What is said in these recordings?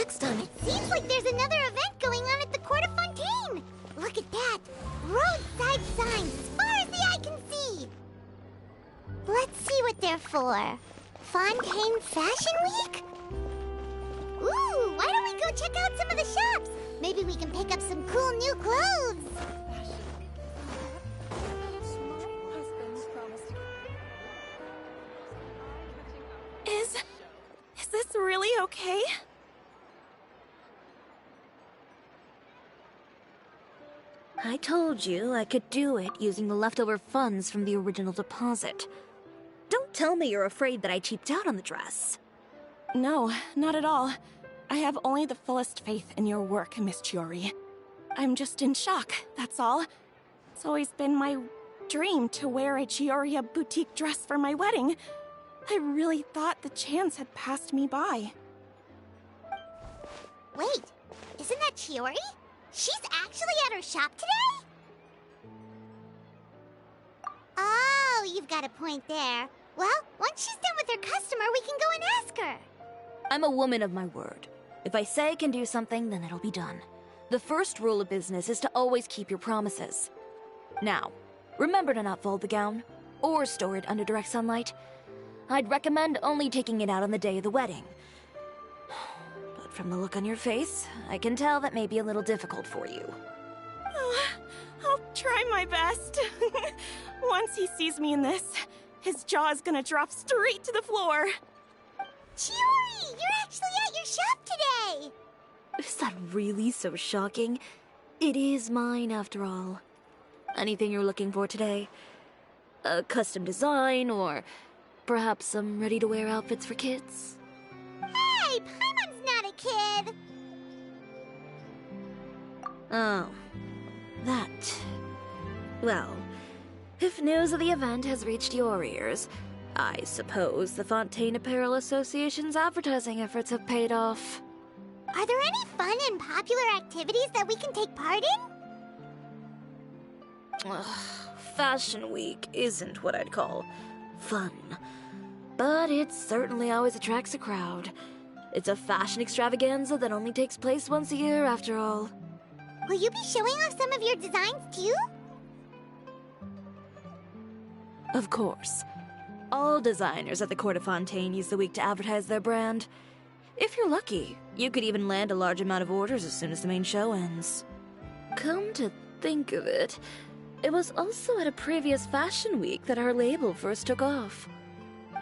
next time? It seems like there's another event going on at the Court of Fontaine. Look at that. Roadside signs as far as the eye can see. Let's see what they're for. Fontaine Fashion Week? Ooh, why don't we go check out some of the shops? Maybe we can pick up some cool new clothes. Is this really okay? I told you I could do it using the leftover funds from the original deposit. Don't tell me you're afraid that I cheaped out on the dress. No, not at all. I have only the fullest faith in your work, Miss Chioriya. I'm just in shock, that's all. It's always been my dream to wear a Chioriya boutique dress for my wedding. I really thought the chance had passed me by. Wait, isn't that Chiori? She's actually at her shop today? Oh, you've got a point there. Well, once she's done with her customer, we can go and ask her. I'm a woman of my word. If I say I can do something, then it'll be done. The first rule of business is to always keep your promises. Now, remember to not fold the gown, or store it under direct sunlight. I'd recommend only taking it out on the day of the wedding. But from the look on your face, I can tell that may be a little difficult for you. Oh, I'll try my best. Once he sees me in this, his jaw is gonna drop straight to the floor. Chiori, you're actually at your shop today! Is that really so shocking? It is mine, after all. Anything you're looking for today? A custom design, or perhaps some ready-to-wear outfits for kids? Hey, Paimon's not a kid! Oh, that. Well, if news of the event has reached your ears, I suppose the Fontaine Apparel Association's advertising efforts have paid off. Are there any fun and popular activities that we can take part in? Ugh, Fashion Week isn't what I'd call fun. But it certainly always attracts a crowd. It's a fashion extravaganza that only takes place once a year, after all. Will you be showing off some of your designs, too? Of course. All designers at the Court of Fontaine use the week to advertise their brand. If you're lucky, you could even land a large amount of orders as soon as the main show ends. Come to think of it, it was also at a previous Fashion Week that our label first took off.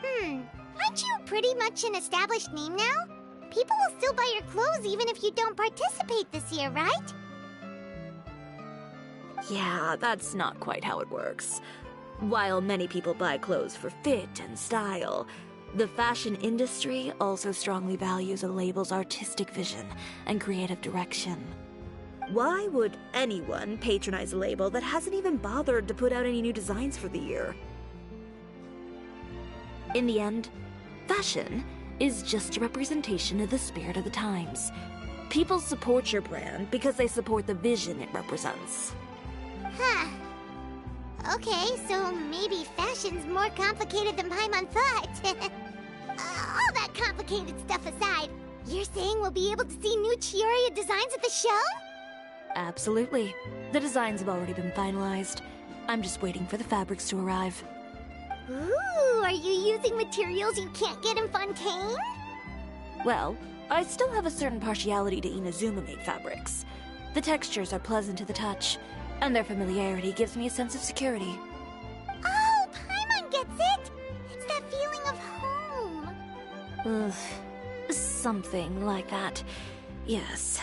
Aren't you pretty much an established name now? People will still buy your clothes even if you don't participate this year, right? Yeah, that's not quite how it works. While many people buy clothes for fit and style, the fashion industry also strongly values a label's artistic vision and creative direction. Why would anyone patronize a label that hasn't even bothered to put out any new designs for the year? In the end, fashion is just a representation of the spirit of the times. People support your brand because they support the vision it represents. Huh. Okay, so maybe fashion's more complicated than Paimon thought. All that complicated stuff aside, you're saying we'll be able to see new Chioriya designs at the show? Absolutely. The designs have already been finalized. I'm just waiting for the fabrics to arrive. Ooh, are you using materials you can't get in Fontaine? Well, I still have a certain partiality to Inazuma-made fabrics. The textures are pleasant to the touch, and their familiarity gives me a sense of security. Oh, Paimon gets it! It's that feeling of home. Ugh, something like that. Yes.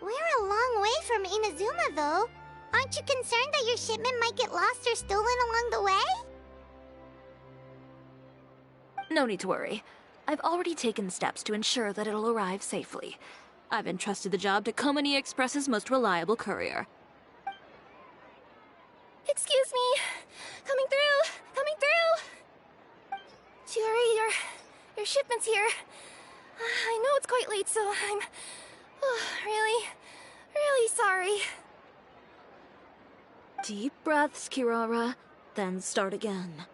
We're a long way from Inazuma, though. Aren't you concerned that your shipment might get lost or stolen along the way? No need to worry. I've already taken steps to ensure that it'll arrive safely. I've entrusted the job to Komani Express's most reliable courier. Excuse me. Coming through. Coming through. Chiori, your shipment's here. I know it's quite late, so I'm really sorry. Deep breaths, Chioriya, then start again.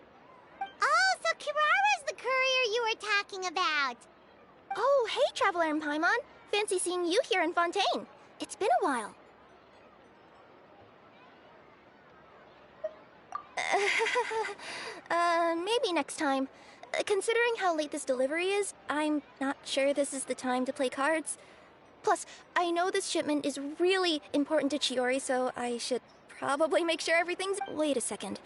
Oh, so Kirara's the courier you were talking about. Oh, hey, Traveler and Paimon. Fancy seeing you here in Fontaine. It's been a while. Maybe next time. Considering how late this delivery is, I'm not sure this is the time to play cards. Plus, I know this shipment is really important to Chiori, so I should probably make sure everything's... Wait a second.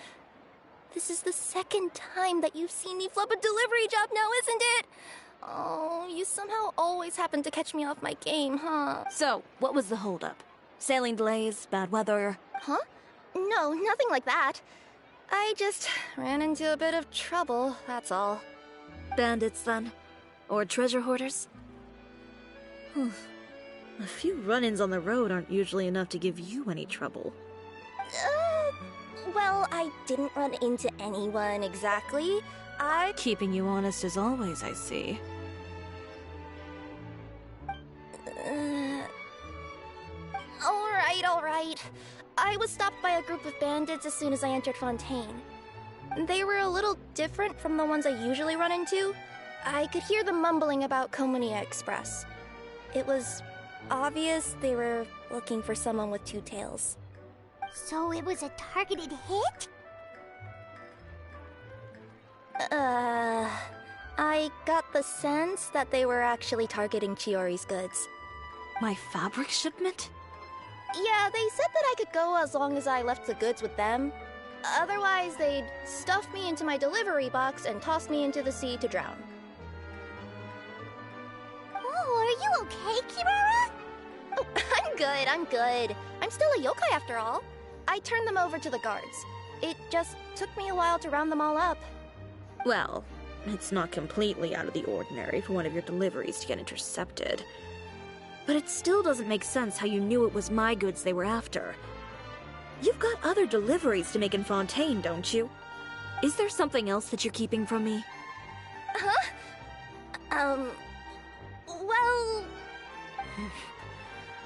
This is the second time that you've seen me flub a delivery job now, isn't it? Oh, you somehow always happen to catch me off my game, huh? So, what was the holdup? Sailing delays, bad weather? Huh? No, nothing like that. I just ran into a bit of trouble, that's all. Bandits, then? Or treasure hoarders? A few run-ins on the road aren't usually enough to give you any trouble. Well, I didn't run into anyone exactly. Keeping you honest as always, I see. Alright. I was stopped by a group of bandits as soon as I entered Fontaine. They were a little different from the ones I usually run into. I could hear them mumbling about Komunia Express. It was obvious they were looking for someone with two tails. So it was a targeted hit? I got the sense that they were actually targeting Chiori's goods. My fabric shipment? Yeah, they said that I could go as long as I left the goods with them. Otherwise, they'd stuff me into my delivery box and toss me into the sea to drown. Oh, are you okay, Chioriya? Oh, I'm good. I'm still a yokai after all. I turned them over to the guards. It just took me a while to round them all up. Well, it's not completely out of the ordinary for one of your deliveries to get intercepted. But it still doesn't make sense how you knew it was my goods they were after. You've got other deliveries to make in Fontaine, don't you? Is there something else that you're keeping from me? Huh? Well...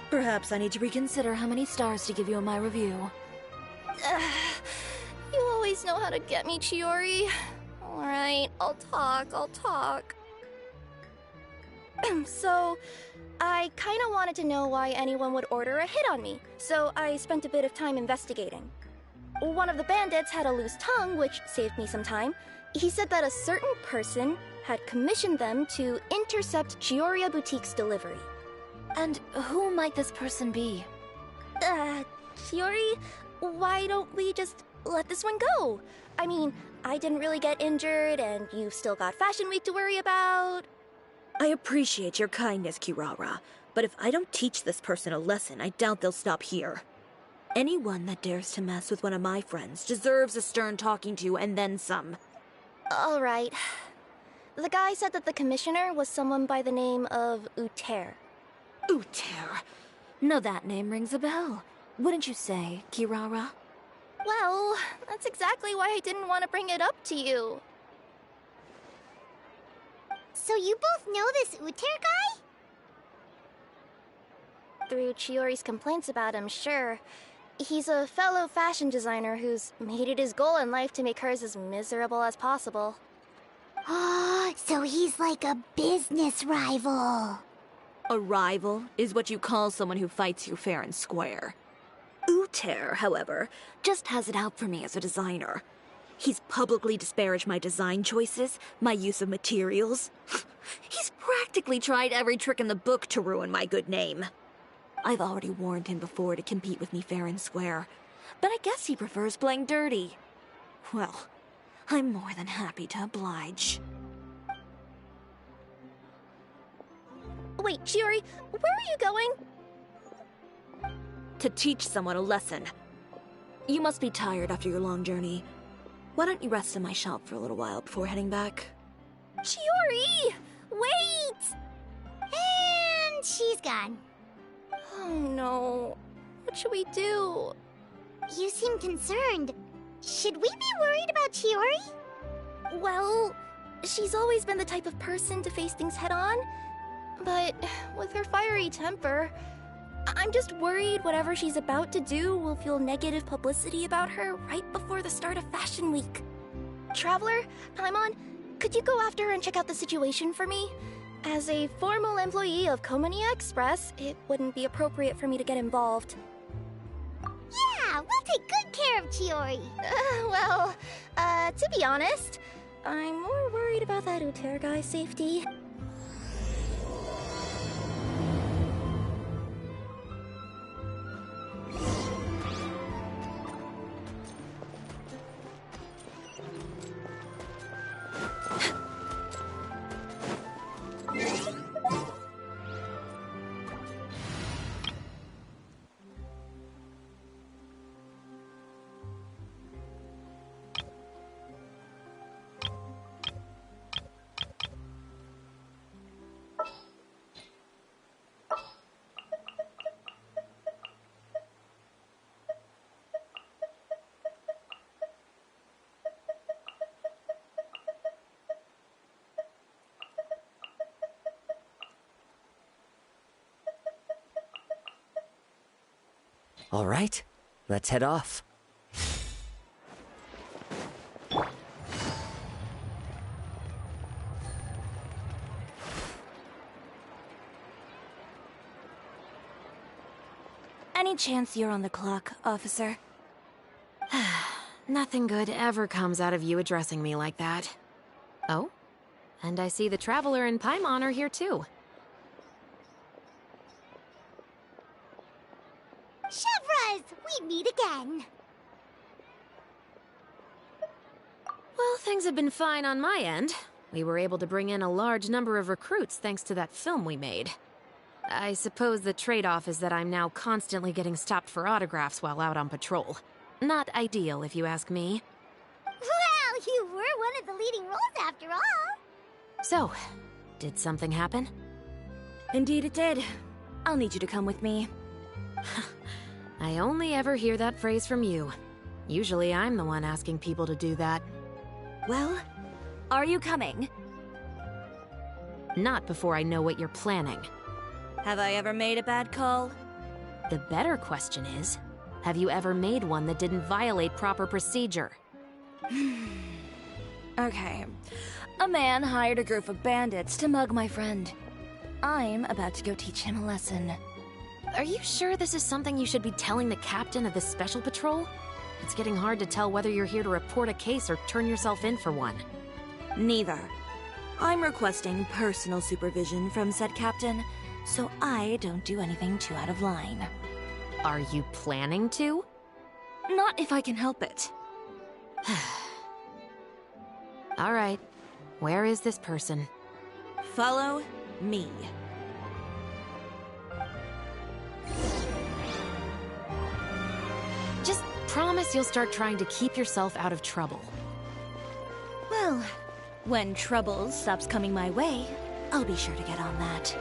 Perhaps I need to reconsider how many stars to give you in my review. You always know how to get me, Chiori. Alright, I'll talk. So, I kinda wanted to know why anyone would order a hit on me, so I spent a bit of time investigating. One of the bandits had a loose tongue, which saved me some time. He said that a certain person had commissioned them to intercept Chioriya Boutique's delivery. And who might this person be? Chiori, why don't we just let this one go? I mean, I didn't really get injured, and you've still got Fashion Week to worry about. I appreciate your kindness, Chioriya, but if I don't teach this person a lesson, I doubt they'll stop here. Anyone that dares to mess with one of my friends deserves a stern talking to and then some. Alright. The guy said that the commissioner was someone by the name of Uter. Uter. No, that name rings a bell. Wouldn't you say, Chioriya? Well, that's exactly why I didn't want to bring it up to you. So you both know this Uter guy? Through Chiori's complaints about him, sure. He's a fellow fashion designer who's made it his goal in life to make hers as miserable as possible. Oh, so he's like a business rival. A rival is what you call someone who fights you fair and square. Uter, however, just has it out for me as a designer. He's publicly disparaged my design choices, my use of materials. He's practically tried every trick in the book to ruin my good name. I've already warned him before to compete with me fair and square, but I guess he prefers playing dirty. Well, I'm more than happy to oblige. Wait, Chiori, where are you going? To teach someone a lesson. You must be tired after your long journey. Why don't you rest in my shop for a little while before heading back? Chiori! Wait! And she's gone. Oh no. What should we do? You seem concerned. Should we be worried about Chiori? Well, she's always been the type of person to face things head on. But with her fiery temper, I'm just worried whatever she's about to do will feel negative publicity about her right before the start of Fashion Week. Traveler, Paimon, could you go after her and check out the situation for me? As a formal employee of Komania Express, it wouldn't be appropriate for me to get involved. Yeah, we'll take good care of Chiori. To be honest, I'm more worried about that Uter guy's safety. All right, let's head off. Any chance you're on the clock, officer? Nothing good ever comes out of you addressing me like that. Oh? And I see the Traveler and Paimon are here too. Chevras, we meet again. Well, things have been fine on my end. We were able to bring in a large number of recruits thanks to that film we made. I suppose the trade-off is that I'm now constantly getting stopped for autographs while out on patrol. Not ideal, if you ask me. Well, you were one of the leading roles after all. So, did something happen? Indeed it did. I'll need you to come with me. I only ever hear that phrase from you. Usually I'm the one asking people to do that. Well, are you coming? Not before I know what you're planning. Have I ever made a bad call? The better question is, have you ever made one that didn't violate proper procedure? Okay. A man hired a group of bandits to mug my friend. I'm about to go teach him a lesson. Are you sure this is something you should be telling the captain of the Special Patrol? It's getting hard to tell whether you're here to report a case or turn yourself in for one. Neither. I'm requesting personal supervision from said captain, so I don't do anything too out of line. Are you planning to? Not if I can help it. All right. Where is this person? Follow me. Just promise you'll start trying to keep yourself out of trouble. Well, when trouble stops coming my way, I'll be sure to get on that.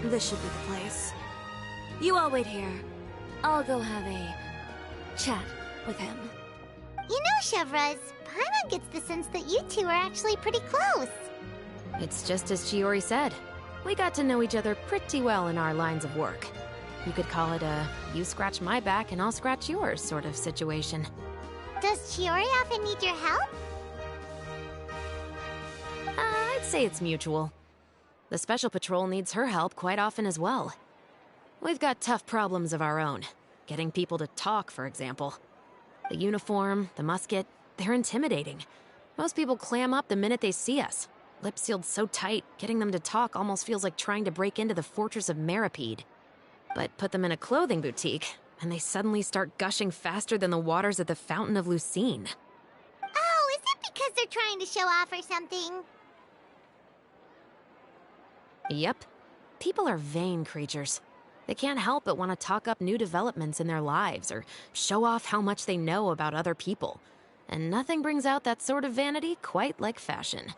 This should be the place. You all wait here. I'll go have a chat with him. You know, Chevras, Paimon gets the sense that you two are actually pretty close. It's just as Chiori said. We got to know each other pretty well in our lines of work. You could call it a you scratch my back and I'll scratch yours sort of situation. Does Chioriya often need your help? I'd say it's mutual. The Special Patrol needs her help quite often as well. We've got tough problems of our own. Getting people to talk, for example. The uniform, the musket, they're intimidating. Most people clam up the minute they see us. Lips sealed so tight, getting them to talk almost feels like trying to break into the fortress of Meripede. But put them in a clothing boutique, and they suddenly start gushing faster than the waters at the Fountain of Lucine. Oh, is it because they're trying to show off or something? Yep. People are vain creatures. They can't help but want to talk up new developments in their lives or show off how much they know about other people. And nothing brings out that sort of vanity quite like fashion.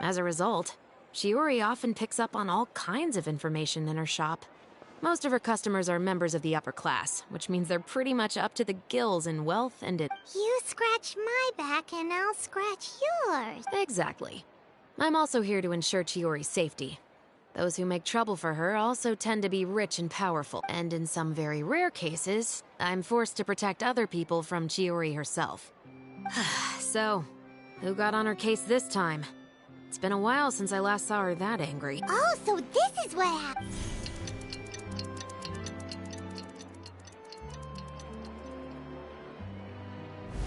As a result, Chiori often picks up on all kinds of information in her shop. Most of her customers are members of the upper class, which means they're pretty much up to the gills in wealth and it... You scratch my back and I'll scratch yours. Exactly. I'm also here to ensure Chiori's safety. Those who make trouble for her also tend to be rich and powerful, and in some very rare cases, I'm forced to protect other people from Chiori herself. So, who got on her case this time? It's been a while since I last saw her that angry. Oh, so this is what happened.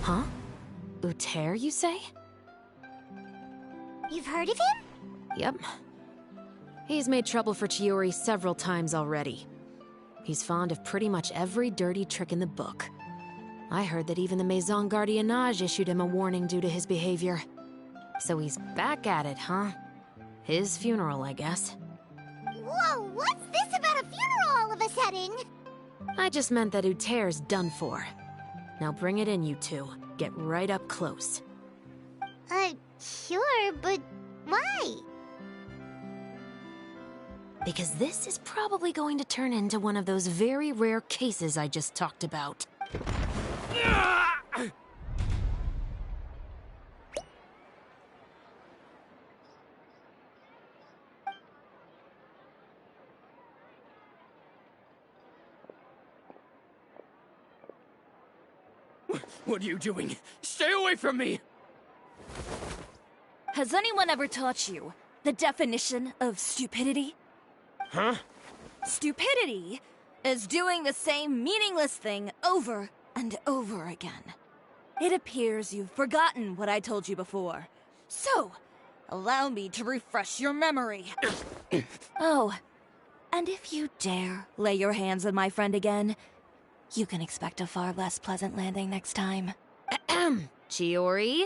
Huh? Uter, you say? You've heard of him? Yep. He's made trouble for Chiori several times already. He's fond of pretty much every dirty trick in the book. I heard that even the Maison Gardiennage issued him a warning due to his behavior. So he's back at it, huh? His funeral, I guess. Whoa, what's this about a funeral all of a sudden? I just meant that Uter's done for. Now bring it in, you two. Get right up close. Sure, but why? Because this is probably going to turn into one of those very rare cases I just talked about. What are you doing? Stay away from me! Has anyone ever taught you the definition of stupidity? Huh? Stupidity is doing the same meaningless thing over and over again. It appears you've forgotten what I told you before. So, allow me to refresh your memory. Oh, and if you dare lay your hands on my friend again, you can expect a far less pleasant landing next time. Chiori?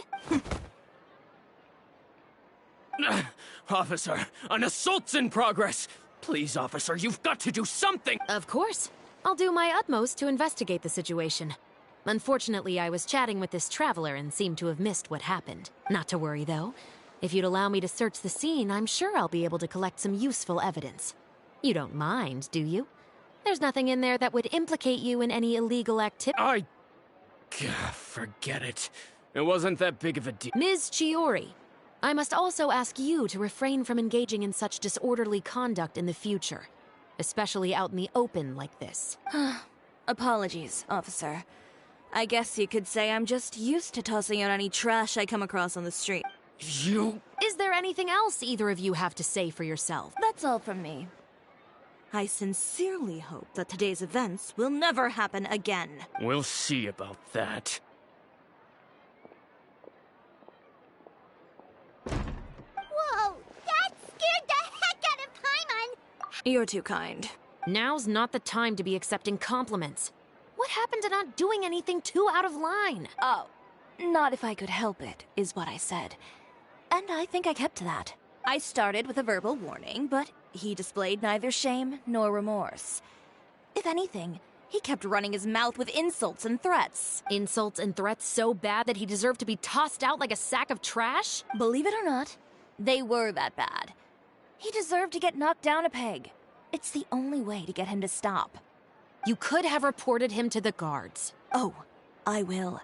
Officer, an assault's in progress! Please, officer, you've got to do something! Of course. I'll do my utmost to investigate the situation. Unfortunately, I was chatting with this traveler and seemed to have missed what happened. Not to worry, though. If you'd allow me to search the scene, I'm sure I'll be able to collect some useful evidence. You don't mind, do you? There's nothing in there that would implicate you in any illegal activity. Forget it. It wasn't that big of a deal. Ms. Chiori, I must also ask you to refrain from engaging in such disorderly conduct in the future. Especially out in the open like this. Apologies, officer. I guess you could say I'm just used to tossing out any trash I come across on the street. You... Is there anything else either of you have to say for yourself? That's all from me. I sincerely hope that today's events will never happen again. We'll see about that. Whoa, that scared the heck out of Paimon! You're too kind. Now's not the time to be accepting compliments. What happened to not doing anything too out of line? Oh, not if I could help it, is what I said. And I think I kept to that. I started with a verbal warning, but he displayed neither shame nor remorse. If anything, he kept running his mouth with insults and threats. Insults and threats so bad that he deserved to be tossed out like a sack of trash? Believe it or not, they were that bad. He deserved to get knocked down a peg. It's the only way to get him to stop. You could have reported him to the guards. Oh, I will.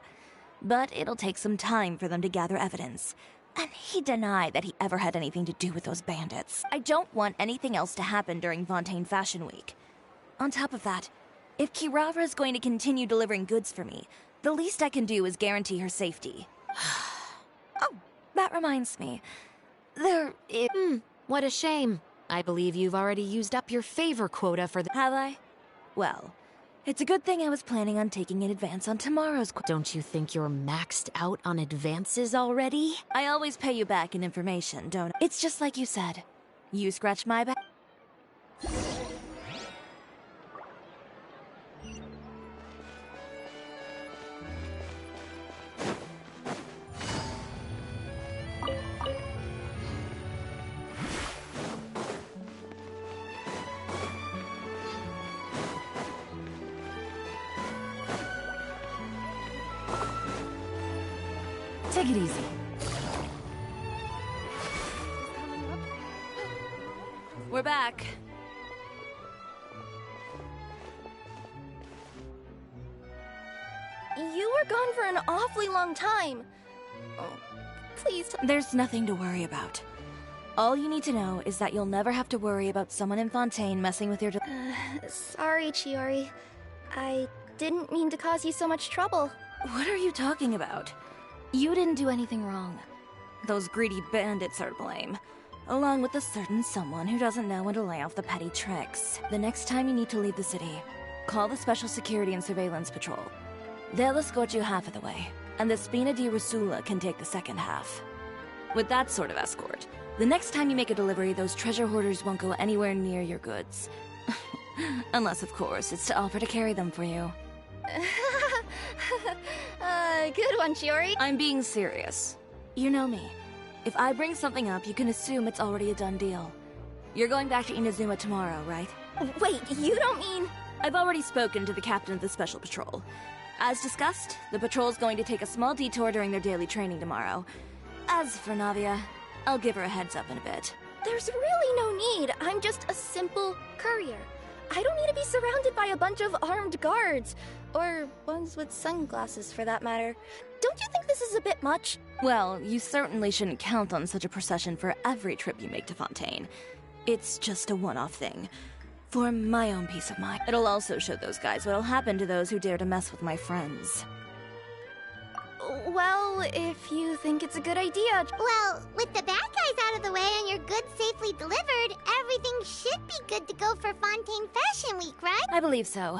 But it'll take some time for them to gather evidence. And he denied that he ever had anything to do with those bandits. I don't want anything else to happen during Fontaine Fashion Week. On top of that, if Chioriya is going to continue delivering goods for me, the least I can do is guarantee her safety. Oh, that reminds me. What a shame. I believe you've already used up your favor quota for the— Have I? Well, it's a good thing I was planning on taking an advance on tomorrow's Don't you think you're maxed out on advances already? I always pay you back in information, don't I? It's just like you said. You scratch my back. Take it easy. We're back. You were gone for an awfully long time. Oh, please. There's nothing to worry about. All you need to know is that you'll never have to worry about someone in Fontaine messing with your Sorry, Chiori. I didn't mean to cause you so much trouble. What are you talking about? You didn't do anything wrong. Those greedy bandits are to blame. Along with a certain someone who doesn't know when to lay off the petty tricks. The next time you need to leave the city, call the Special Security and Surveillance Patrol. They'll escort you half of the way, and the Spina di Rusula can take the second half. With that sort of escort, the next time you make a delivery, those treasure hoarders won't go anywhere near your goods. Unless, of course, it's to offer to carry them for you. Good one, Chiori. I'm being serious. You know me. If I bring something up, you can assume it's already a done deal. You're going back to Inazuma tomorrow, right? Wait, you don't mean... I've already spoken to the captain of the Special Patrol. As discussed, the patrol's going to take a small detour during their daily training tomorrow. As for Navia, I'll give her a heads up in a bit. There's really no need. I'm just a simple courier. I don't need to be surrounded by a bunch of armed guards. Or ones with sunglasses, for that matter. Don't you think this is a bit much? Well, you certainly shouldn't count on such a procession for every trip you make to Fontaine. It's just a one-off thing. For my own peace of mind. It'll also show those guys what'll happen to those who dare to mess with my friends. Well, if you think it's a good idea... Well, with the bad guys out of the way and your goods safely delivered, everything should be good to go for Fontaine Fashion Week, right? I believe so.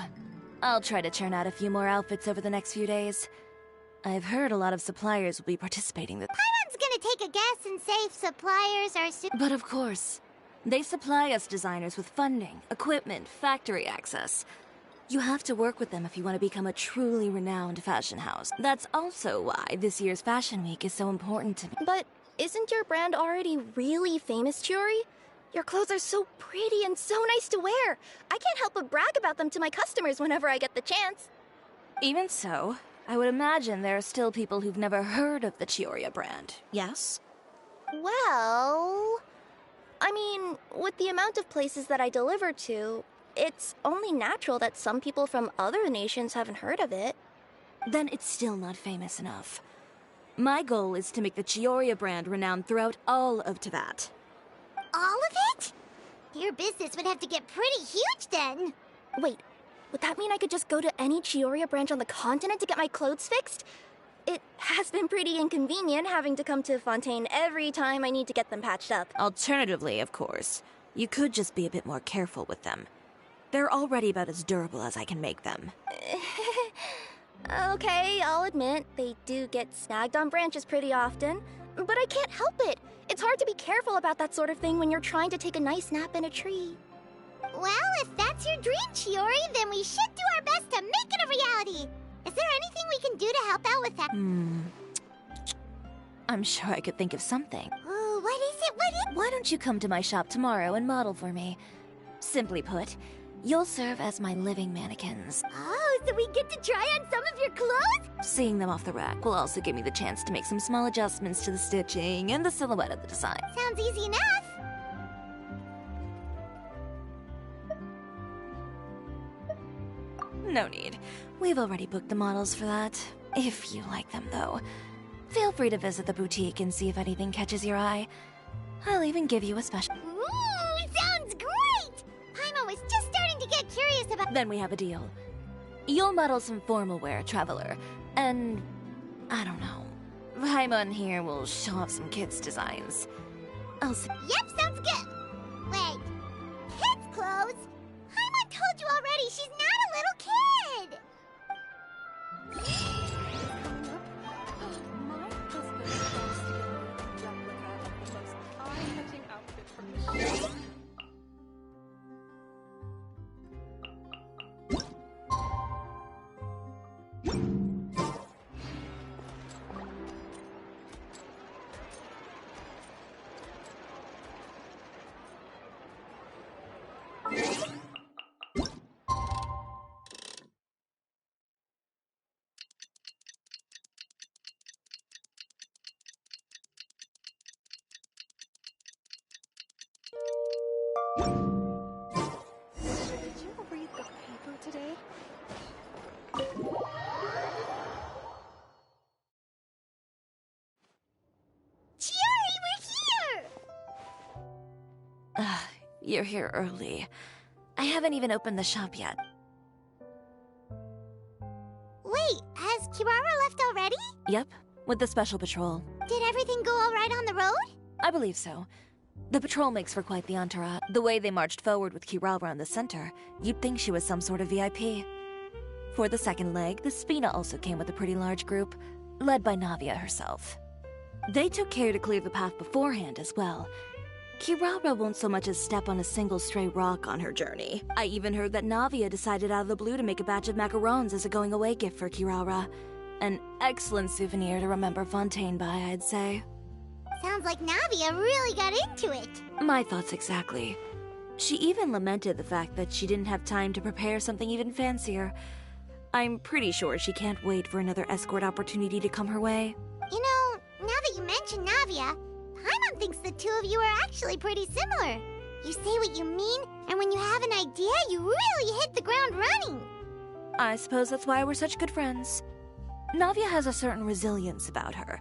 I'll try to churn out a few more outfits over the next few days. I've heard a lot of suppliers will be participating this. Paimon's gonna take a guess and say if suppliers are But of course, they supply us designers with funding, equipment, factory access. You have to work with them if you want to become a truly renowned fashion house. That's also why this year's Fashion Week is so important to me. But isn't your brand already really famous, Chiori? Your clothes are so pretty and so nice to wear. I can't help but brag about them to my customers whenever I get the chance. Even so, I would imagine there are still people who've never heard of the Chioriya brand, yes? Well... I mean, with the amount of places that I deliver to, it's only natural that some people from other nations haven't heard of it. Then it's still not famous enough. My goal is to make the Chioriya brand renowned throughout all of Teyvat. all of it? Your business would have to get pretty huge then. Wait, would that mean I could just go to any Chioriya branch on the continent to get my clothes fixed? It has been pretty inconvenient having to come to Fontaine every time I need to get them patched up. Alternatively, of course, you could just be a bit more careful with them. They're already about as durable as I can make them. Okay, I'll admit, they do get snagged on branches pretty often, but I can't help it. It's hard to be careful about that sort of thing when you're trying to take a nice nap in a tree. Well, if that's your dream, Chiori, then we should do our best to make it a reality. Is there anything we can do to help out with that? I'm sure I could think of something. Ooh, what is it? What is it? Why don't you come to my shop tomorrow and model for me? Simply put, you'll serve as my living mannequins. Oh, so we get to try on some of your clothes? Seeing them off the rack will also give me the chance to make some small adjustments to the stitching and the silhouette of the design. Sounds easy enough. No need. We've already booked the models for that. If you like them, though. Feel free to visit the boutique and see if anything catches your eye. I'll even give you a special... Ooh, sounds great! Paimon was just starting to get curious about... Then we have a deal. You'll model some formal wear, Traveler. And... I don't know. Paimon here will show off some kids' designs. I'll see... Yep, sounds good. Wait, kids' clothes? Paimon told you already she's not a little kid! Did you read the paper today? Chiori, we're here! you're here early. I haven't even opened the shop yet. Wait, has Chioriya left already? Yep, with the special patrol. Did everything go all right on the road? I believe so. The patrol makes for quite the entourage. The way they marched forward with Chioriya in the center, you'd think she was some sort of VIP. For the second leg, the Spina also came with a pretty large group, led by Navia herself. They took care to clear the path beforehand as well. Chioriya won't so much as step on a single stray rock on her journey. I even heard that Navia decided out of the blue to make a batch of macarons as a going-away gift for Chioriya. An excellent souvenir to remember Fontaine by, I'd say. Sounds like Navia really got into it. My thoughts exactly. She even lamented the fact that she didn't have time to prepare something even fancier. I'm pretty sure she can't wait for another escort opportunity to come her way. You know, now that you mention Navia, Paimon thinks the two of you are actually pretty similar. You say what you mean, and when you have an idea, you really hit the ground running. I suppose that's why we're such good friends. Navia has a certain resilience about her.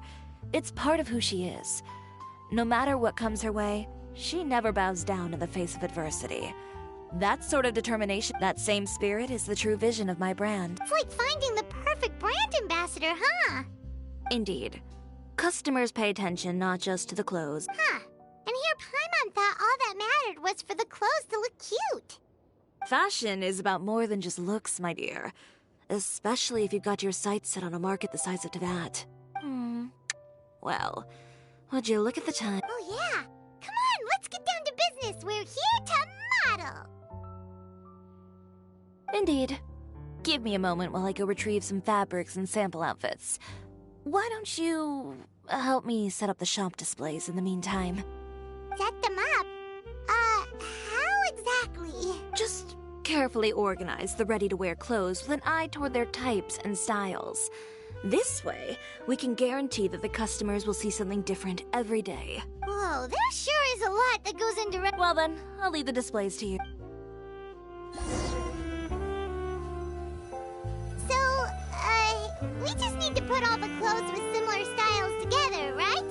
It's part of who she is. No matter what comes her way, she never bows down in the face of adversity. That sort of determination, that same spirit is the true vision of my brand. It's like finding the perfect brand ambassador, huh? Indeed. Customers pay attention not just to the clothes. Huh. And here Paimon thought all that mattered was for the clothes to look cute. Fashion is about more than just looks, my dear. Especially if you've got your sights set on a market the size of Teyvat. Well, would you look at the time? Oh yeah! Come on, let's get down to business! We're here to model! Indeed. Give me a moment while I go retrieve some fabrics and sample outfits. Why don't you help me set up the shop displays in the meantime? Set them up? How exactly? Just carefully organize the ready-to-wear clothes with an eye toward their types and styles. This way, we can guarantee that the customers will see something different every day. Whoa, there sure is a lot that goes into Well then, I'll leave the displays to you. So, we just need to put all the clothes with similar styles together, right?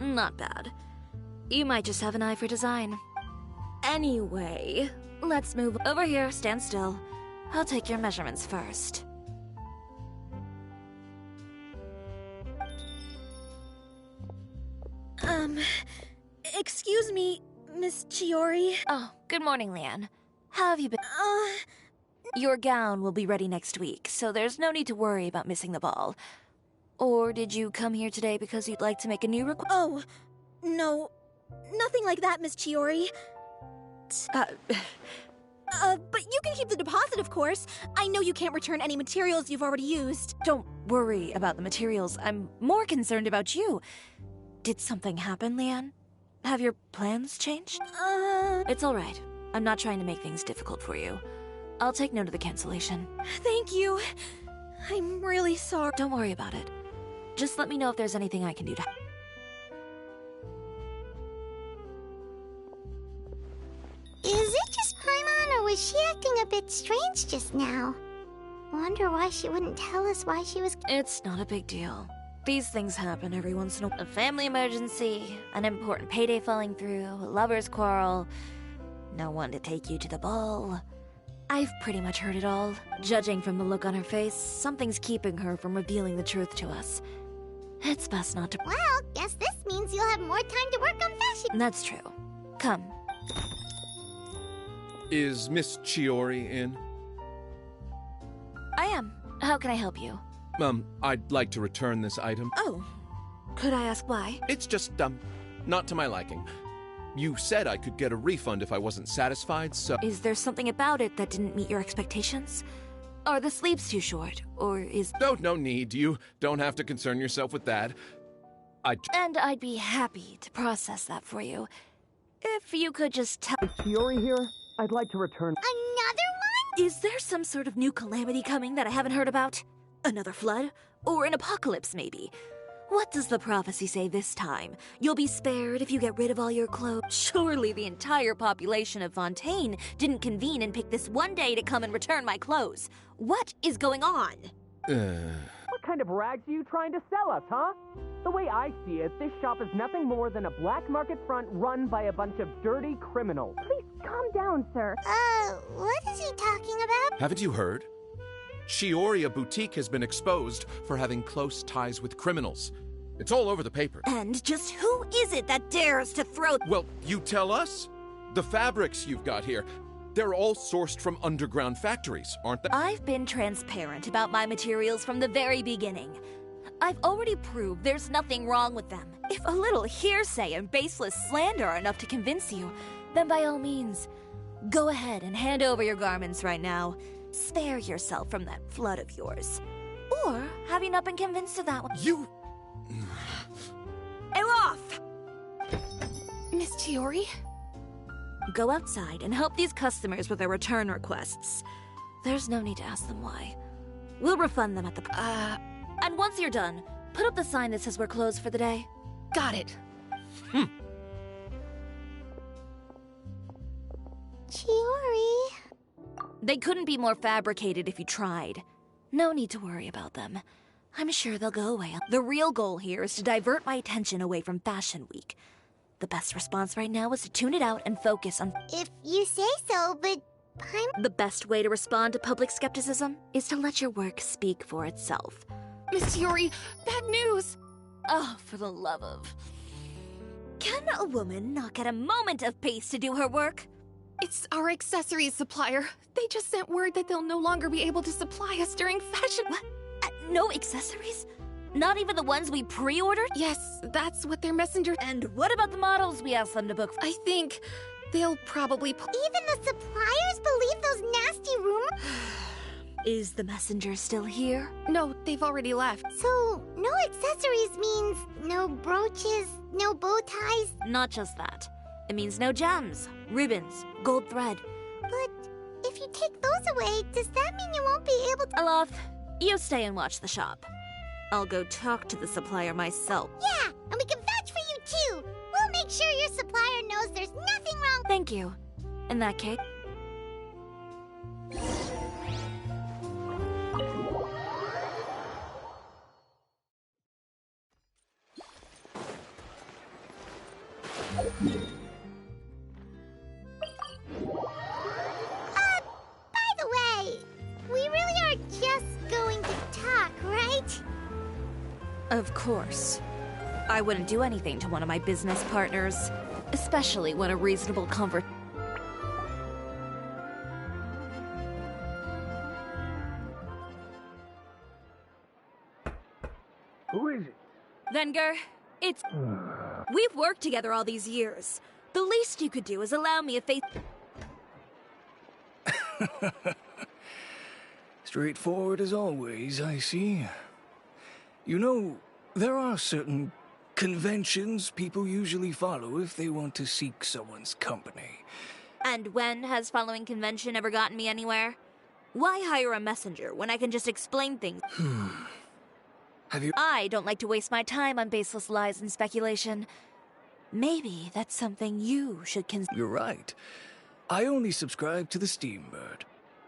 Not bad. You might just have an eye for design. Anyway, let's move over here. Stand still. I'll take your measurements first. Excuse me, Miss Chiori. Oh, good morning, Leanne. How have you been? Your gown will be ready next week, so there's no need to worry about missing the ball. Or did you come here today because you'd like to make a new request? Oh, no. Nothing like that, Miss Chiori. But you can keep the deposit, of course. I know you can't return any materials you've already used. Don't worry about the materials. I'm more concerned about you. Did something happen, Leanne? Have your plans changed? It's all right. I'm not trying to make things difficult for you. I'll take note of the cancellation. Thank you. I'm really sorry. Don't worry about it. Just let me know if there's anything I can do to... Is it just Paimon, or was she acting a bit strange just now? Wonder why she wouldn't tell us why she was... It's not a big deal. These things happen every once in a while. A family emergency, an important payday falling through, a lover's quarrel, no one to take you to the ball. I've pretty much heard it all. Judging from the look on her face, something's keeping her from revealing the truth to us. It's best not to... Well, guess this means you'll have more time to work on fashion. That's true. Come. Is Miss Chiori in? I am. How can I help you? I'd like to return this item. Oh. Could I ask why? It's just, not to my liking. You said I could get a refund if I wasn't satisfied, so... Is there something about it that didn't meet your expectations? Are the sleeves too short, or is... No need. You don't have to concern yourself with that. And I'd be happy to process that for you. If you could just tell... Chiori here? I'd like to return... Another one? Is there some sort of new calamity coming that I haven't heard about? Another flood? Or an apocalypse, maybe? What does the prophecy say this time? You'll be spared if you get rid of all your clothes. Surely the entire population of Fontaine didn't convene and pick this one day to come and return my clothes. What is going on? What kind of rags are you trying to sell us, huh? The way I see it, this shop is nothing more than a black market front run by a bunch of dirty criminals. Please calm down, sir. What is he talking about? Haven't you heard? Chioriya Boutique has been exposed for having close ties with criminals. It's all over the paper. And just who is it that dares to throw— Well, you tell us. The fabrics you've got here, they're all sourced from underground factories, aren't they? I've been transparent about my materials from the very beginning. I've already proved there's nothing wrong with them. If a little hearsay and baseless slander are enough to convince you, then by all means, go ahead and hand over your garments right now. Spare yourself from that flood of yours. Or have you not been convinced of that one? You... Elof! Miss Chiori? Go outside and help these customers with their return requests. There's no need to ask them why. We'll refund them at the... And once you're done, put up the sign that says we're closed for the day. Got it. Chiori. They couldn't be more fabricated if you tried. No need to worry about them. I'm sure they'll go away. The real goal here is to divert my attention away from Fashion Week. The best response right now is to tune it out and focus on... If you say so, but The best way to respond to public skepticism is to let your work speak for itself. Miss Chiori, bad news! Oh, for the love of... Can a woman not get a moment of peace to do her work? It's our accessories supplier. They just sent word that they'll no longer be able to supply us during fashion... What? No accessories? Not even the ones we pre-ordered? Yes, that's what their messenger... And what about the models we asked them to book? I think they'll probably... even the suppliers believe those nasty rumors? Is the messenger still here? No, they've already left. So, no accessories means no brooches, no bow ties? Not just that. It means no gems, ribbons, gold thread. But if you take those away, does that mean you won't be able to... Elof, you stay and watch the shop. I'll go talk to the supplier myself. Yeah, and we can vouch for you too. We'll make sure your supplier knows there's nothing wrong. Thank you. In that case... By the way, we really are just going to talk, right? Of course. I wouldn't do anything to one of my business partners, especially when a reasonable comfort... Who is it? Venger, it's... We've worked together all these years. The least you could do is allow me a faith... Straightforward as always, I see. You know, there are certain conventions people usually follow if they want to seek someone's company. And when has following convention ever gotten me anywhere? Why hire a messenger when I can just explain things? Have you... I don't like to waste my time on baseless lies and speculation. Maybe that's something you should consider. You're right. I only subscribe to the Steambird.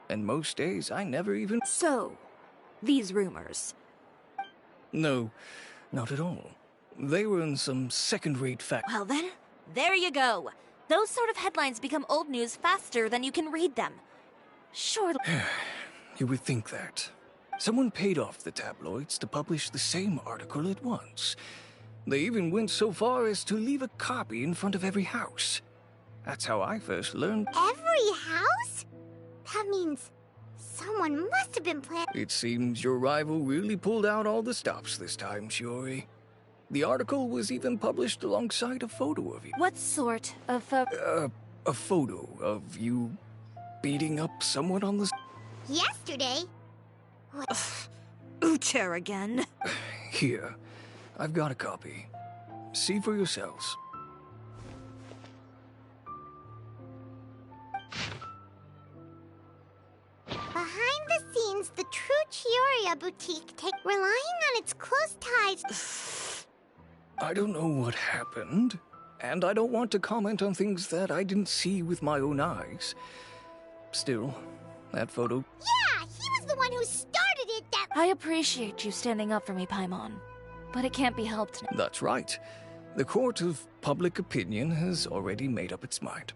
And most days, I never even... So, these rumors. No, not at all. They were in some second-rate fact... Well then, there you go. Those sort of headlines become old news faster than you can read them. Surely... You would think that. Someone paid off the tabloids to publish the same article at once. They even went so far as to leave a copy in front of every house. That's how I first learned... Every house? That means someone must have been planning... It seems your rival really pulled out all the stops this time, Chiori. The article was even published alongside a photo of you. What sort of A photo of you beating up someone on the... Yesterday? Ucher again. Here, I've got a copy. See for yourselves. Behind the scenes, the true Chioriya Chioriya boutique relying on its close ties? I don't know what happened, and I don't want to comment on things that I didn't see with my own eyes. Still, that photo... Yeah, he was the one who started it, I appreciate you standing up for me, Paimon. But it can't be helped now. That's right. The court of public opinion has already made up its mind.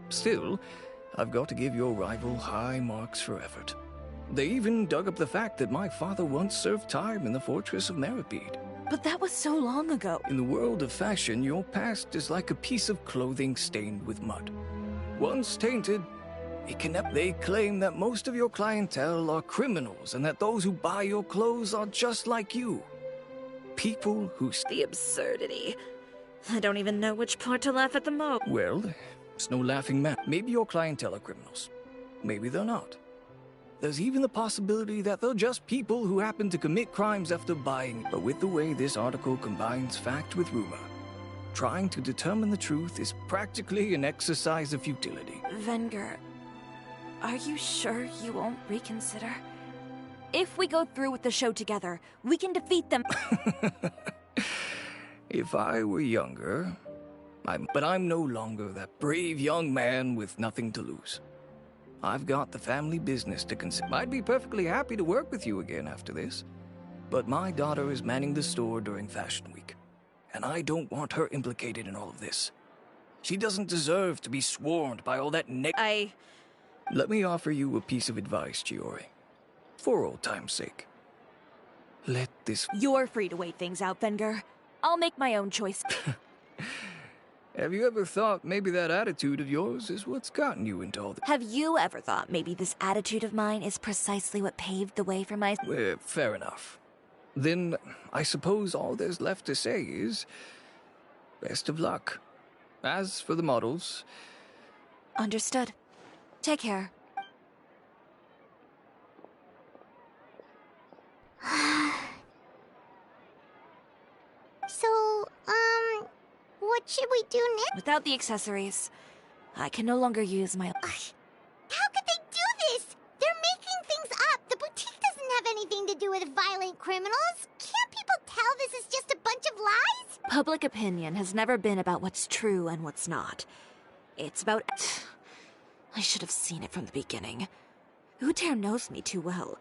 Still, I've got to give your rival high marks for effort. They even dug up the fact that my father once served time in the fortress of Meripede. But that was so long ago. In the world of fashion, your past is like a piece of clothing stained with mud. Once tainted, it can... They claim that most of your clientele are criminals and that those who buy your clothes are just like you. People who... The absurdity. I don't even know which part to laugh at the most. Well, it's no laughing matter. Maybe your clientele are criminals. Maybe they're not. There's even the possibility that they're just people who happen to commit crimes after buying. But with the way this article combines fact with rumor, trying to determine the truth is practically an exercise of futility. Venger, are you sure you won't reconsider? If we go through with the show together, we can defeat them. If I were younger... But I'm no longer that brave young man with nothing to lose. I've got the family business to consider. I'd be perfectly happy to work with you again after this. But my daughter is manning the store during Fashion Week, and I don't want her implicated in all of this. She doesn't deserve to be swarmed by all that Let me offer you a piece of advice, Chiori. For old time's sake. Let this... You're free to wait things out, Venger. I'll make my own choice. Have you ever thought maybe that attitude of yours is what's gotten you into all this? Have you ever thought maybe this attitude of mine is precisely what paved the way for my... Fair enough. Then, I suppose all there's left to say is... best of luck. As for the models... Understood. Take care. So, what should we do next? Without the accessories, I can no longer use my... How could they do this? They're making things up. The boutique doesn't have anything to do with violent criminals. Can't people tell this is just a bunch of lies? Public opinion has never been about what's true and what's not. It's about... I should have seen it from the beginning. Uter knows me too well.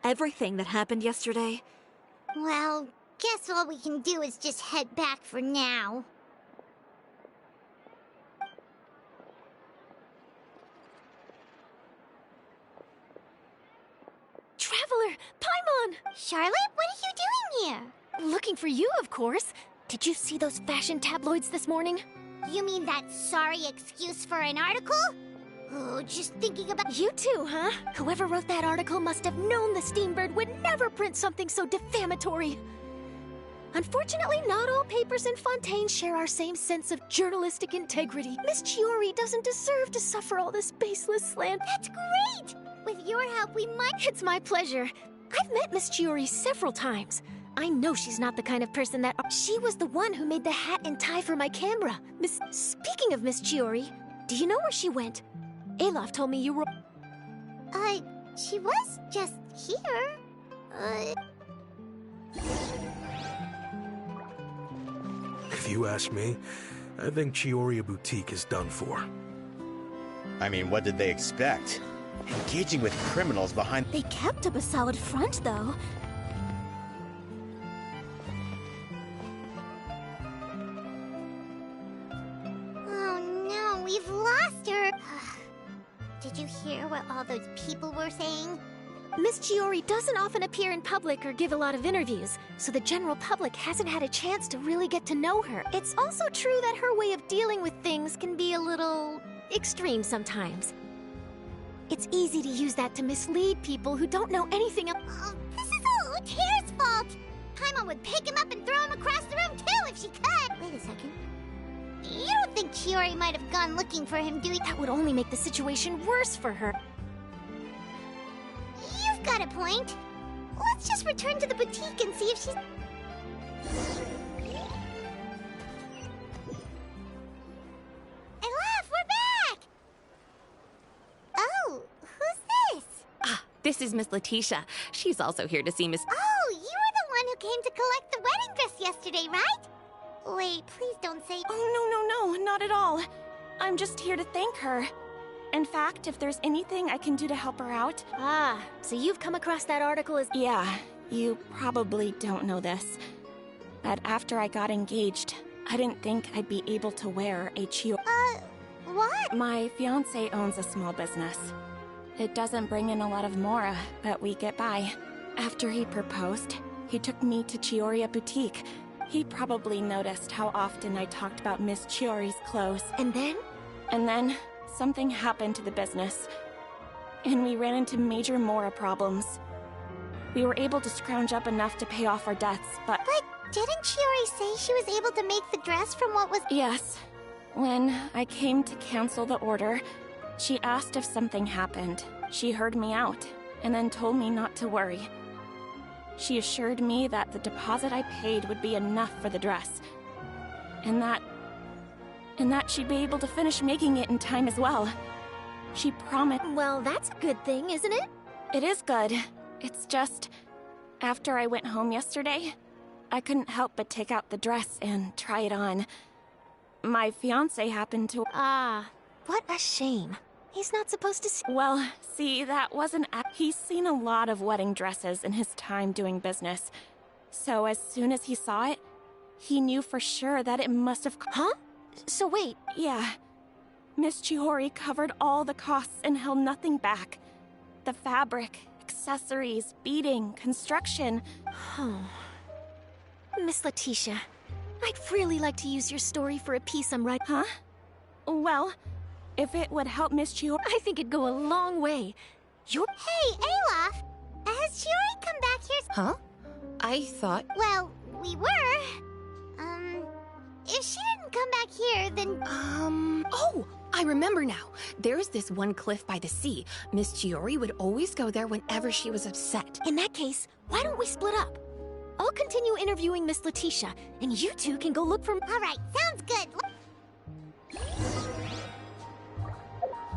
Everything that happened yesterday... Well, guess all we can do is just head back for now. Traveler! Paimon! Charlotte, what are you doing here? Looking for you, of course. Did you see those fashion tabloids this morning? You mean that sorry excuse for an article? Oh, just thinking about... You too, huh? Whoever wrote that article must have known the Steambird would never print something so defamatory. Unfortunately, not all papers in Fontaine share our same sense of journalistic integrity. Miss Chiori doesn't deserve to suffer all this baseless slander. That's great! With your help, we might... It's my pleasure. I've met Miss Chiori several times. I know she's not the kind of person that... She was the one who made the hat and tie for my camera. Speaking of Miss Chiori, do you know where she went? Alof told me you were... She was just here. If you ask me, I think Chioriya Boutique is done for. I mean, what did they expect? Engaging with criminals behind... They kept up a solid front, though. Oh no, we've lost her! Did you hear what all those people were saying? Miss Chiori doesn't often appear in public or give a lot of interviews, so the general public hasn't had a chance to really get to know her. It's also true that her way of dealing with things can be a little... extreme sometimes. It's easy to use that to mislead people who don't know anything else. Oh, this is all Uter's fault! Paimon would pick him up and throw him across the room too if she could! Wait a second. You don't think Chiori might have gone looking for him, do you? That would only make the situation worse for her. You've got a point. Let's just return to the boutique and see if she's... Alof, we're back! Oh, who's this? This This is Miss Letitia. She's also here to see Miss... Oh, you were the one who came to collect the wedding dress yesterday, right? Wait, please don't say... Oh, no, not at all. I'm just here to thank her. In fact, if there's anything I can do to help her out... Ah, so you've come across that article as... Yeah, you probably don't know this. But after I got engaged, I didn't think I'd be able to wear a Chioriya. What? My fiancé owns a small business. It doesn't bring in a lot of mora, but we get by. After he proposed, he took me to Chioriya Boutique. He probably noticed how often I talked about Miss Chiori's clothes. And then? And then, something happened to the business. And we ran into major mora problems. We were able to scrounge up enough to pay off our debts, but... But didn't Chiori say she was able to make the dress from what was... Yes. When I came to cancel the order, she asked if something happened. She heard me out, and then told me not to worry. She assured me that the deposit I paid would be enough for the dress. And that she'd be able to finish making it in time as well. She promised... Well, that's a good thing, isn't it? It is good. It's just... After I went home yesterday, I couldn't help but take out the dress and try it on. My fiancé happened to... Ah, what a shame. He's not supposed to see... Well, see, that wasn't... He's seen a lot of wedding dresses in his time doing business. So as soon as he saw it, he knew for sure that it must have... Huh? So wait... Yeah. Miss Chiori covered all the costs and held nothing back. The fabric, accessories, beading, construction... Oh. Miss Letitia, I'd really like to use your story for a piece I'm writing. Huh? Well, if it would help Miss Chiori... I think it'd go a long way. You're... Hey, Olaf! Has Chiori come back here? Huh? I thought... Well, we were. If she didn't come back here, then... Oh! I remember now. There's this one cliff by the sea. Miss Chiori would always go there whenever she was upset. In that case, why don't we split up? I'll continue interviewing Miss Letitia, and you two can go look for... All right, sounds good.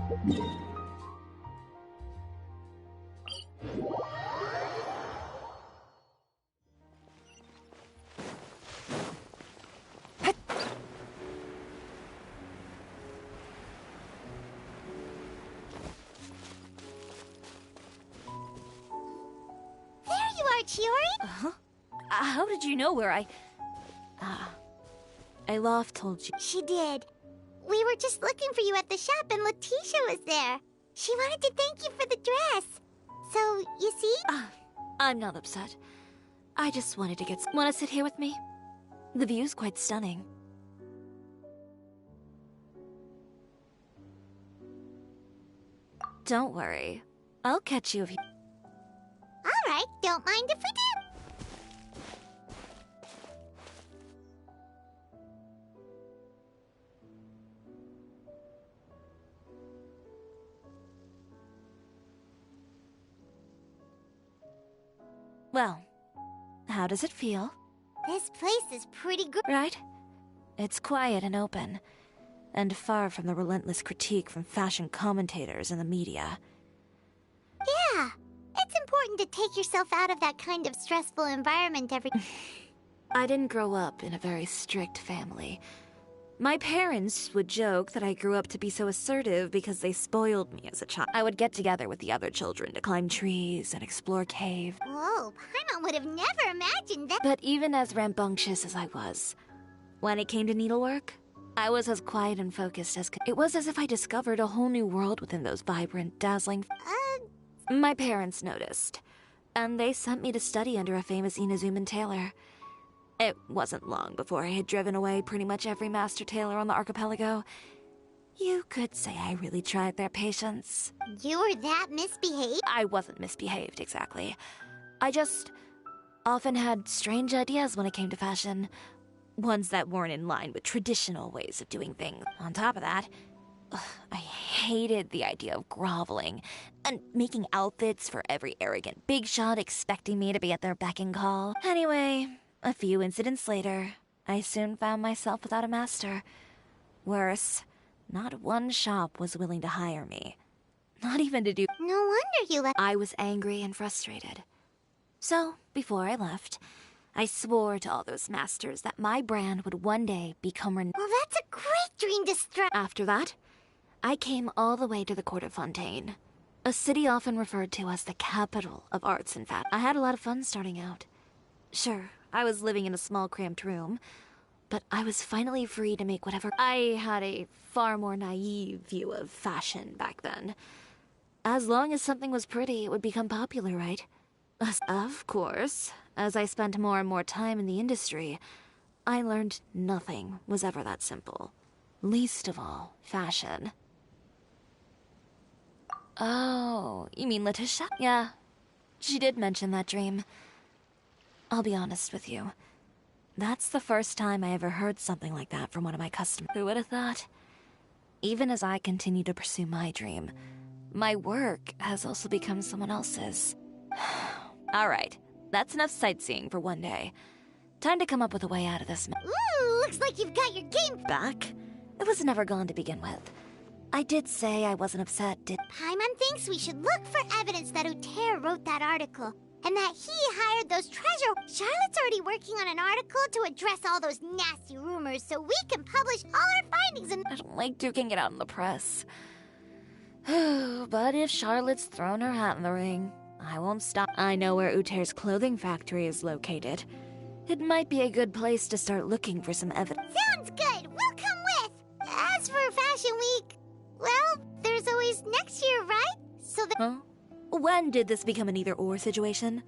There you are, Chiori. Uh-huh. How did you know where I... Olaf told you. She did. We were just looking for you at the shop and Letitia was there. She wanted to thank you for the dress. So, you see? I'm not upset. I just wanted to get... Want to sit here with me? The view's quite stunning. Don't worry. I'll catch you if you... All right, don't mind if we do. Well, how does it feel? This place is pretty good. Right? It's quiet and open, and far from the relentless critique from fashion commentators and the media. Yeah, it's important to take yourself out of that kind of stressful environment every... I didn't grow up in a very strict family. My parents would joke that I grew up to be so assertive because they spoiled me as a child. I would get together with the other children to climb trees and explore caves. Whoa, Paimon would have never imagined that. But even as rambunctious as I was, when it came to needlework, I was as quiet and focused as... It was as if I discovered a whole new world within those vibrant, dazzling... My parents noticed, and they sent me to study under a famous Inazuman tailor. It wasn't long before I had driven away pretty much every master tailor on the archipelago. You could say I really tried their patience. You were that misbehaved? I wasn't misbehaved, exactly. I just often had strange ideas when it came to fashion. Ones that weren't in line with traditional ways of doing things. On top of that, I hated the idea of groveling and making outfits for every arrogant big shot expecting me to be at their beck and call. Anyway... A few incidents later, I soon found myself without a master. Worse, not one shop was willing to hire me. not even to do. No wonder you left. I was angry and frustrated. So, before I left, I swore to all those masters that my brand would one day become Well, that's a great dream to strike. After that, I came all the way to the Court of Fontaine, a city often referred to as the capital of arts and fashion. I had a lot of fun starting out. Sure, I was living in a small cramped room, but I was finally free to make whatever. I had a far more naive view of fashion back then. As long as something was pretty, it would become popular, right? Of course, as I spent more and more time in the industry, I learned nothing was ever that simple. Least of all, fashion. Oh, you mean Letitia? Yeah, she did mention that dream. I'll be honest with you. That's the first time I ever heard something like that from one of my customers. Who would have thought? Even as I continue to pursue my dream, my work has also become someone else's. Alright, that's enough sightseeing for one day. Time to come up with a way out of this. Ooh, looks like you've got your game back. It was never gone to begin with. I did say I wasn't upset, Paimon thinks we should look for evidence that Uter wrote that article, and that he hired those treasure. Charlotte's already working on an article to address all those nasty rumors so we can publish all our findings and— I don't like duking it out in the press. But if Charlotte's thrown her hat in the ring, I won't stop. I know where Uter's clothing factory is located. It might be a good place to start looking for some evidence. Sounds good! We'll come with! As for Fashion Week, well, there's always next year, right? So Huh? When did this become an either-or situation?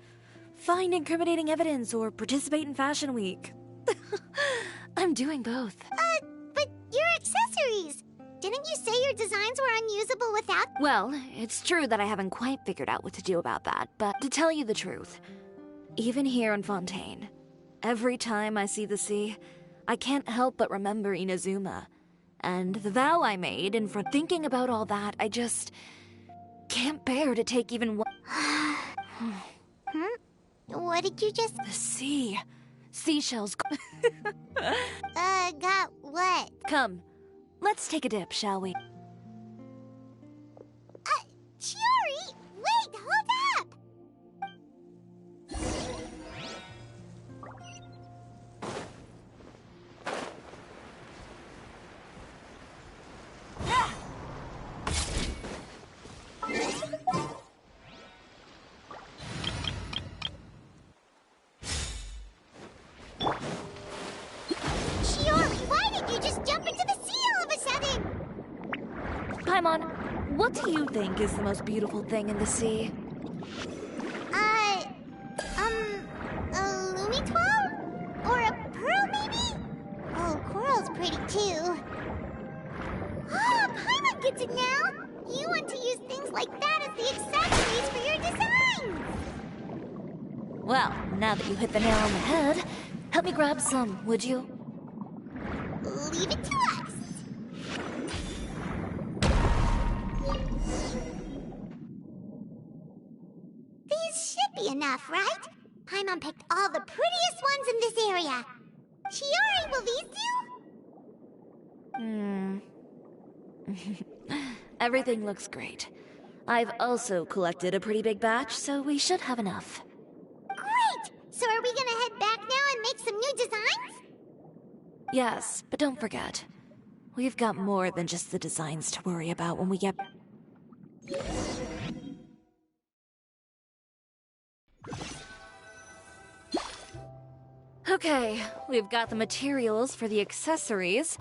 Find incriminating evidence or participate in Fashion Week. I'm doing both. But your accessories! Didn't you say your designs were unusable without— Well, it's true that I haven't quite figured out what to do about that, but to tell you the truth, even here in Fontaine, every time I see the sea, I can't help but remember Inazuma. And the vow I made, and for thinking about all that, I just can't bear to take even one. What did you just— The sea. Seashells. Got what? Come, let's take a dip, shall we? Chiori! Wait, hold up! Chiori, why did you just jump into the sea all of a sudden? Paimon, what do you think is the most beautiful thing in the sea? A Lumitwell? Or a pearl, maybe? Oh, coral's pretty too. Ah, Paimon gets it now! You want to use things like that as the accessories for your designs! Well, now that you hit the nail on the head, help me grab some, would you? Leave it to us! These should be enough, right? Paimon picked all the prettiest ones in this area. Chiori, will these do? Everything looks great. I've also collected a pretty big batch, so we should have enough. Great! So are we gonna head back now and make some new designs? Yes, but don't forget, we've got more than just the designs to worry about when we get... Okay, we've got the materials for the accessories.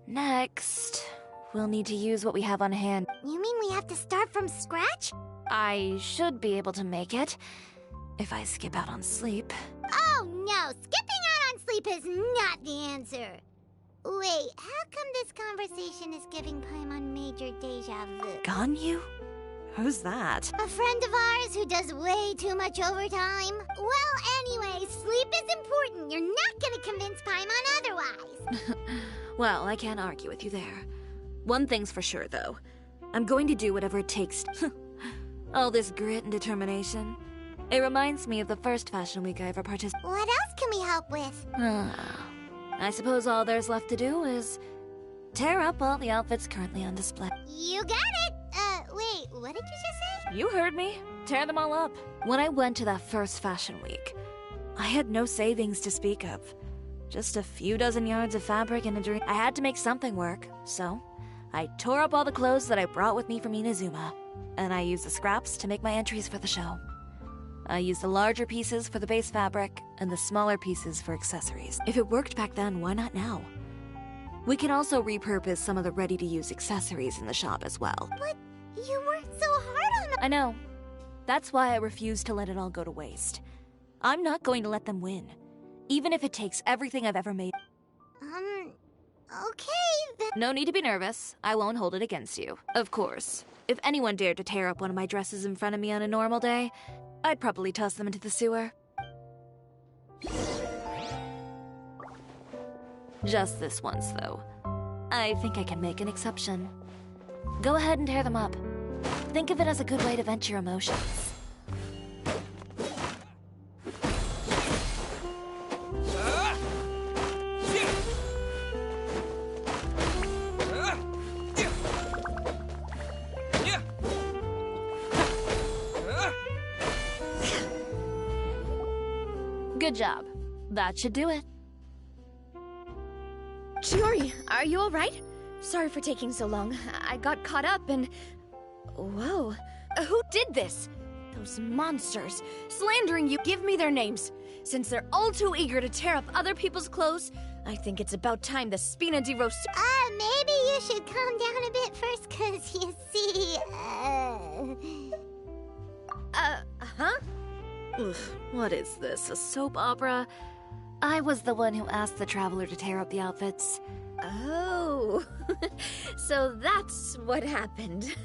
Next, we'll need to use what we have on hand. You mean we have to start from scratch? I should be able to make it, if I skip out on sleep. Oh no, skipping out on sleep is not the answer. Wait, how come this conversation is giving Paimon major deja vu? Ganyu? Who's that? A friend of ours who does way too much overtime. Well, anyway, sleep is important. You're not gonna convince Paimon otherwise. Well, I can't argue with you there. One thing's for sure, though. I'm going to do whatever it takes. All this grit and determination. It reminds me of the first Fashion Week I ever participated. What else can we help with? I suppose all there's left to do is tear up all the outfits currently on display. You got it! Wait, what? What did you just say? You heard me. Tear them all up. When I went to that first fashion week, I had no savings to speak of. Just a few dozen yards of fabric and a dream. I had to make something work, so I tore up all the clothes that I brought with me from Inazuma, and I used the scraps to make my entries for the show. I used the larger pieces for the base fabric, and the smaller pieces for accessories. If it worked back then, why not now? We can also repurpose some of the ready-to-use accessories in the shop as well. But you worked so hard on I know. That's why I refuse to let it all go to waste. I'm not going to let them win, even if it takes everything I've ever made. Okay, then. No need to be nervous. I won't hold it against you. Of course, if anyone dared to tear up one of my dresses in front of me on a normal day, I'd probably toss them into the sewer. Just this once, though. I think I can make an exception. Go ahead and tear them up. Think of it as a good way to vent your emotions. Good job. That should do it. Chiori, are you alright? Sorry for taking so long. I got caught up and... Whoa. Who did this? Those monsters. Slandering you. Give me their names. Since they're all too eager to tear up other people's clothes, I think it's about time the Spina di Rosso... Maybe you should calm down a bit first, cause you see, huh? Oof, what is this, a soap opera? I was the one who asked the traveler to tear up the outfits. Oh, so that's what happened.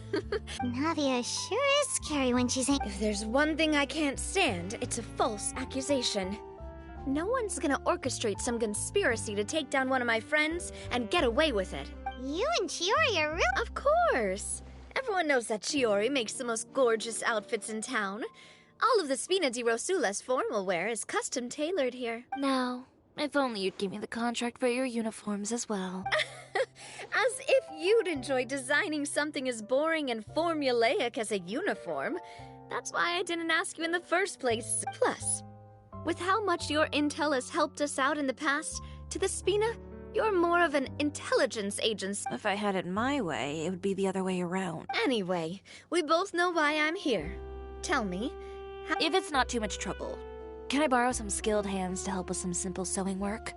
Navia sure is scary when she's If there's one thing I can't stand, it's a false accusation. No one's gonna orchestrate some conspiracy to take down one of my friends and get away with it. You and Chiori are real. Of course. Everyone knows that Chiori makes the most gorgeous outfits in town. All of the Spina di Rosula's formal wear is custom tailored here. Now, if only you'd give me the contract for your uniforms as well. As if you'd enjoy designing something as boring and formulaic as a uniform. That's why I didn't ask you in the first place. Plus, with how much your intel has helped us out in the past, to the Spina, you're more of an intelligence agent. If I had it my way, it would be the other way around. Anyway, we both know why I'm here. Tell me, if it's not too much trouble, can I borrow some skilled hands to help with some simple sewing work?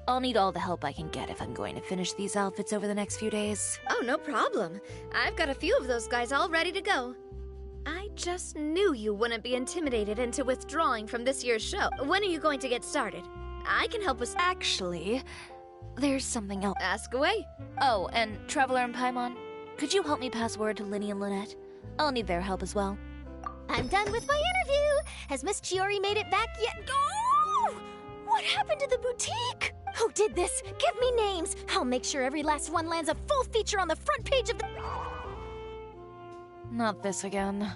I'll need all the help I can get if I'm going to finish these outfits over the next few days. Oh, no problem. I've got a few of those guys all ready to go. I just knew you wouldn't be intimidated into withdrawing from this year's show. When are you going to get started? I can help with... Actually, there's something else. Ask away. Oh, and Traveler and Paimon, could you help me pass word to Linny and Lynette? I'll need their help as well. I'm done with my interview. Has Miss Chiori made it back yet? Oh! What happened to the boutique? Who did this? Give me names. I'll make sure every last one lands a full feature on the front page of the... Not this again.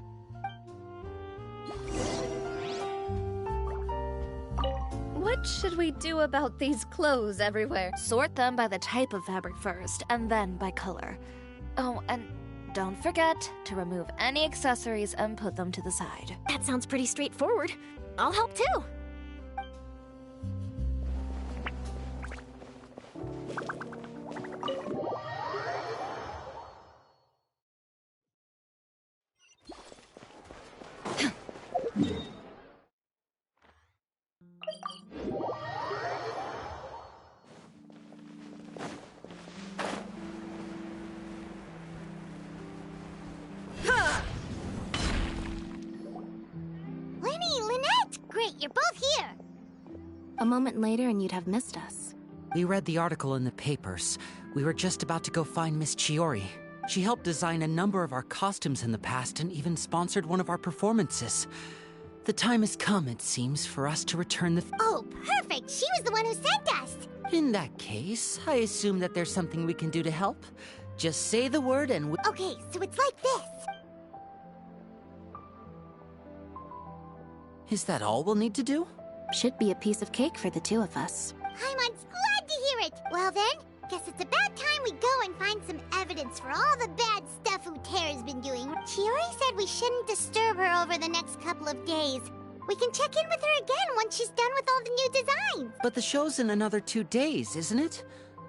What should we do about these clothes everywhere? Sort them by the type of fabric first, and then by color. Oh, and don't forget to remove any accessories and put them to the side. That sounds pretty straightforward. I'll help too. You're both here! A moment later and you'd have missed us. We read the article in the papers. We were just about to go find Miss Chiori. She helped design a number of our costumes in the past and even sponsored one of our performances. The time has come, it seems, for us to return the... Oh, perfect! She was the one who sent us! In that case, I assume that there's something we can do to help. Just say the word and we... Okay, so it's like this. Is that all we'll need to do? Should be a piece of cake for the two of us. Paimon's glad to hear it! Well then, guess it's about time we go and find some evidence for all the bad stuff stuff Uterra's been doing. Chiori said we shouldn't disturb her over the next couple of days. We can check in with her again once she's done with all the new designs. But the show's in another 2 days, isn't it?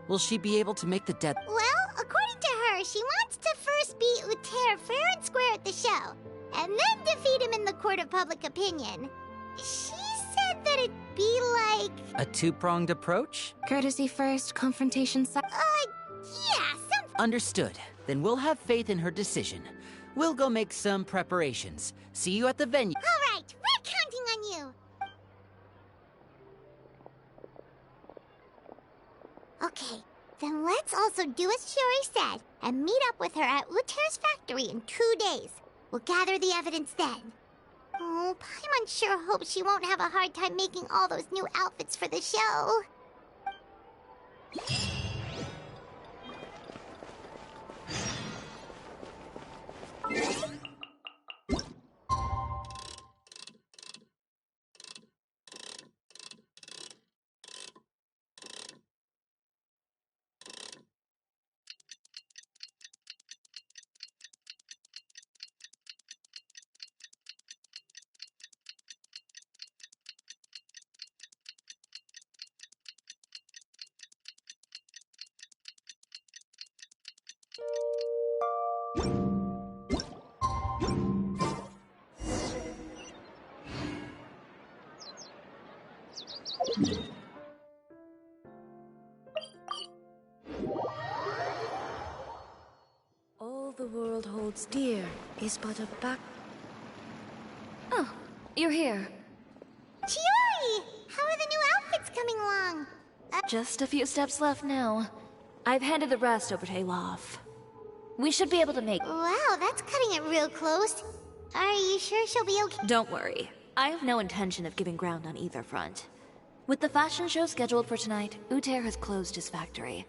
Will she be able to make the dead... Well, according to her, she wants to first beat Uterra fair and square at the show, and then defeat him in the court of public opinion. She said that it'd be like... A two-pronged approach? Courtesy first, confrontation second. Yeah, some... Understood. Then we'll have faith in her decision. We'll go make some preparations. See you at the venue. All right, we're counting on you. Okay, then let's also do as Chiori said, and meet up with her at Uterra's factory in 2 days. We'll gather the evidence then. Oh, Paimon sure hopes she won't have a hard time making all those new outfits for the show. All the world holds dear is but a back... Oh, you're here. Chiori! How are the new outfits coming along? Just a few steps left now. I've handed the rest over to Alof. We should be able to make... Wow, that's cutting it real close. Are you sure she'll be okay? Don't worry. I have no intention of giving ground on either front. With the fashion show scheduled for tonight, Uter has closed his factory.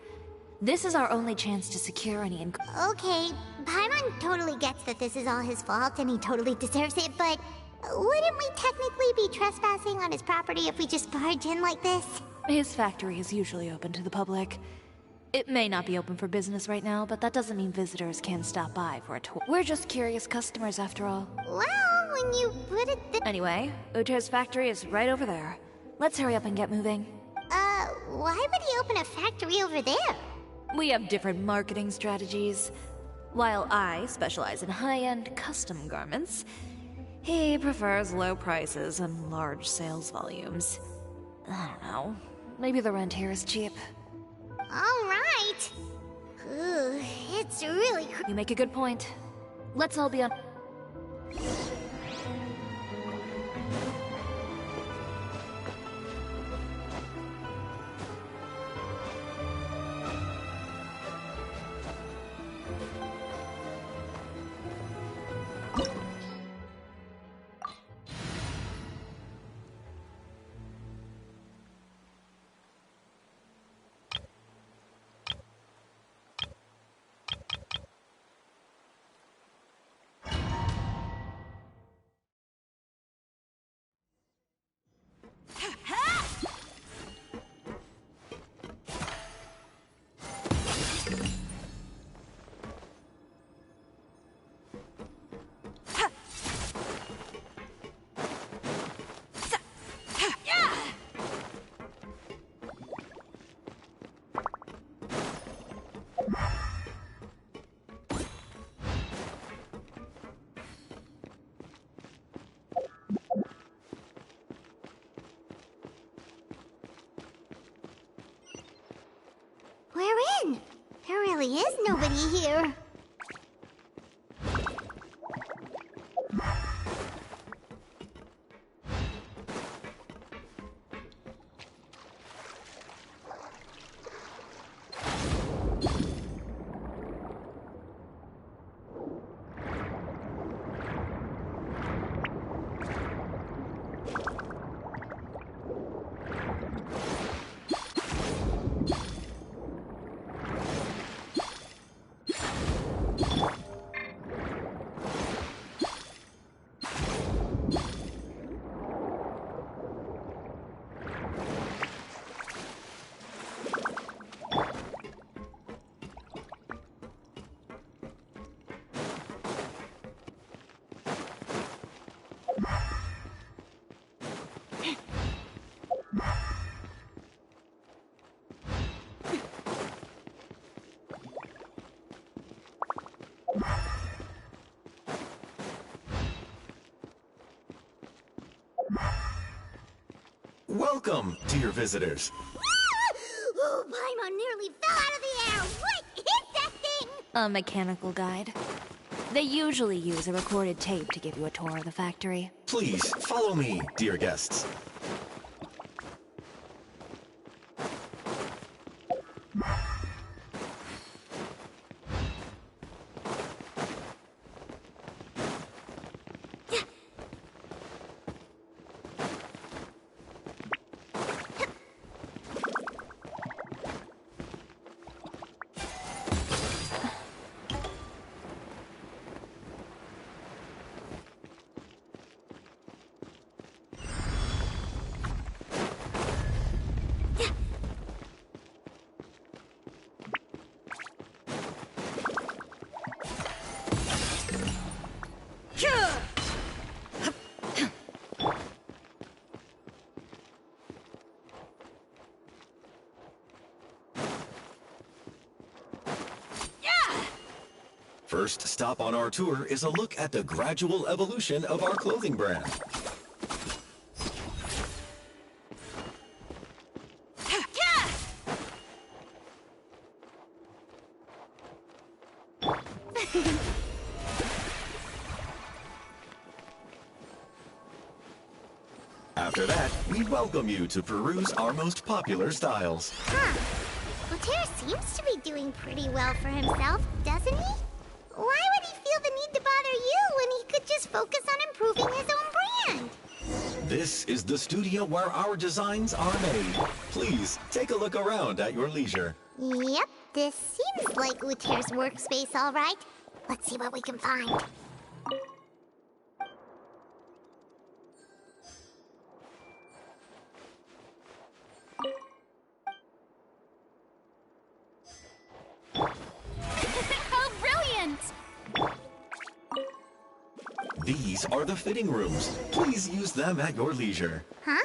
This is our only chance to secure any... Okay, Paimon totally gets that this is all his fault and he totally deserves it, but... wouldn't we technically be trespassing on his property if we just barge in like this? His factory is usually open to the public. It may not be open for business right now, but that doesn't mean visitors can't stop by for a tour. We're just curious customers after all. Well, when you put it Anyway, Uter's factory is right over there. Let's hurry up and get moving. Why would he open a factory over there? We have different marketing strategies. While I specialize in high-end custom garments, he prefers low prices and large sales volumes. I don't know. Maybe the rent here is cheap. All right. Ooh, it's really... You make a good point. Let's all be on... We're in. There really is nobody here. Welcome, dear visitors. Oh, Paimon nearly fell out of the air! What is that thing? A mechanical guide. They usually use a recorded tape to give you a tour of the factory. Please, follow me, dear guests. First stop on our tour is a look at the gradual evolution of our clothing brand. After that, we welcome you to peruse our most popular styles. Huh. Lothair seems to be doing pretty well for himself, doesn't he? Why would he feel the need to bother you when he could just focus on improving his own brand? This is the studio where our designs are made. Please, take a look around at your leisure. Yep, this seems like Lothair's workspace, all right. Let's see what we can find. How brilliant! These are the fitting rooms. Please use them at your leisure. Huh?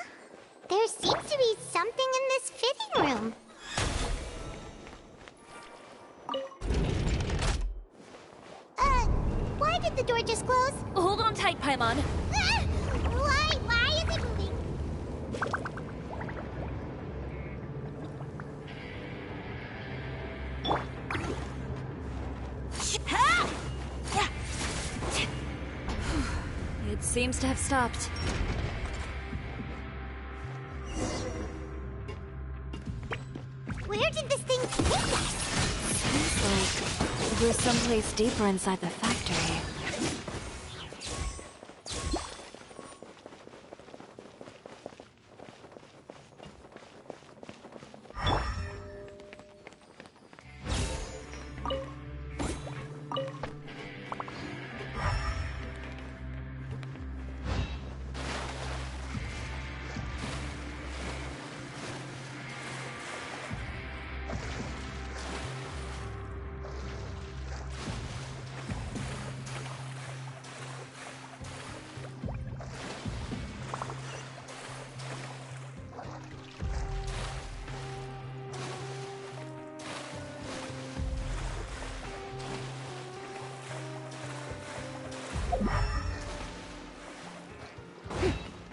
There seems to be something in this fitting room. Why did the door just close? Hold on tight, Paimon. Why is it moving? It seems to have stopped. Where did this thing take us? Seems like we're someplace deeper inside the factory.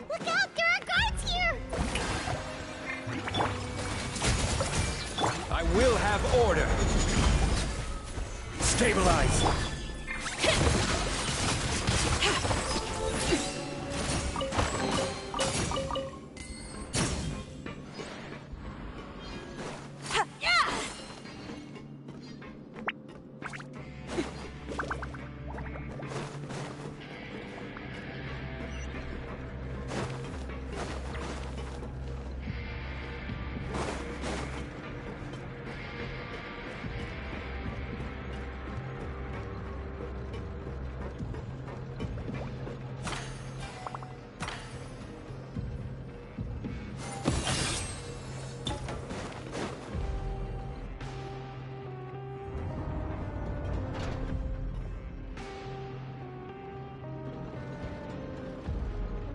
Look out! There are guards here! I will have order. Stabilize.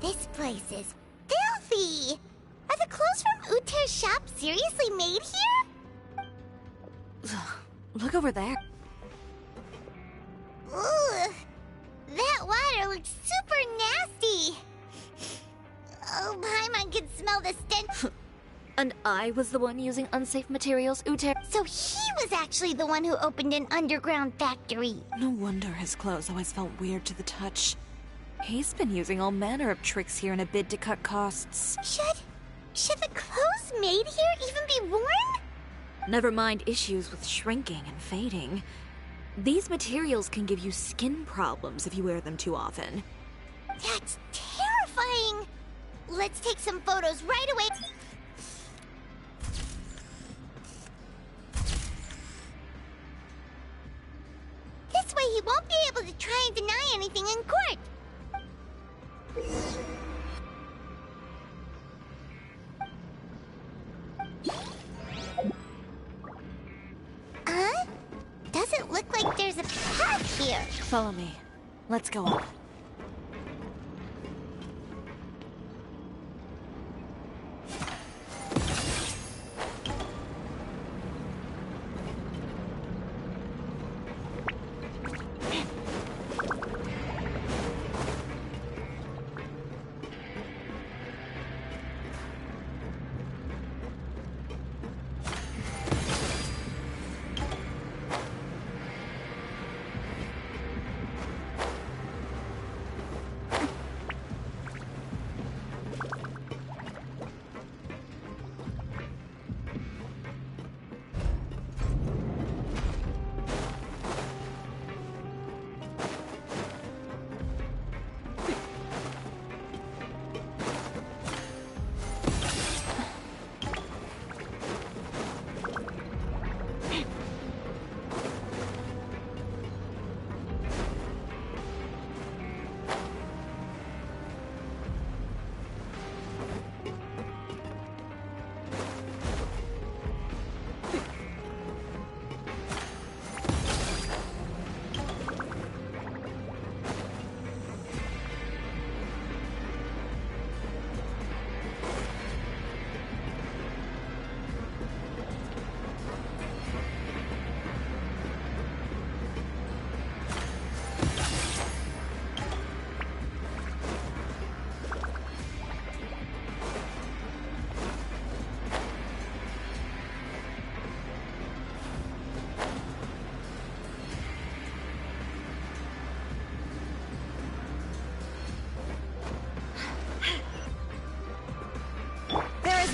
This place is filthy! Are the clothes from Uther's shop seriously made here? Look over there. Ugh! That water looks super nasty! Oh, Paimon can smell the stench. And I was the one using unsafe materials, Uter. So he was actually the one who opened an underground factory. No wonder his clothes always felt weird to the touch. He's been using all manner of tricks here in a bid to cut costs. Should the clothes made here even be worn? Never mind issues with shrinking and fading. These materials can give you skin problems if you wear them too often. That's terrifying. Let's take some photos right away. This way he won't be able to try and deny anything in court. Doesn't look like there's a path here. Follow me. Let's go up.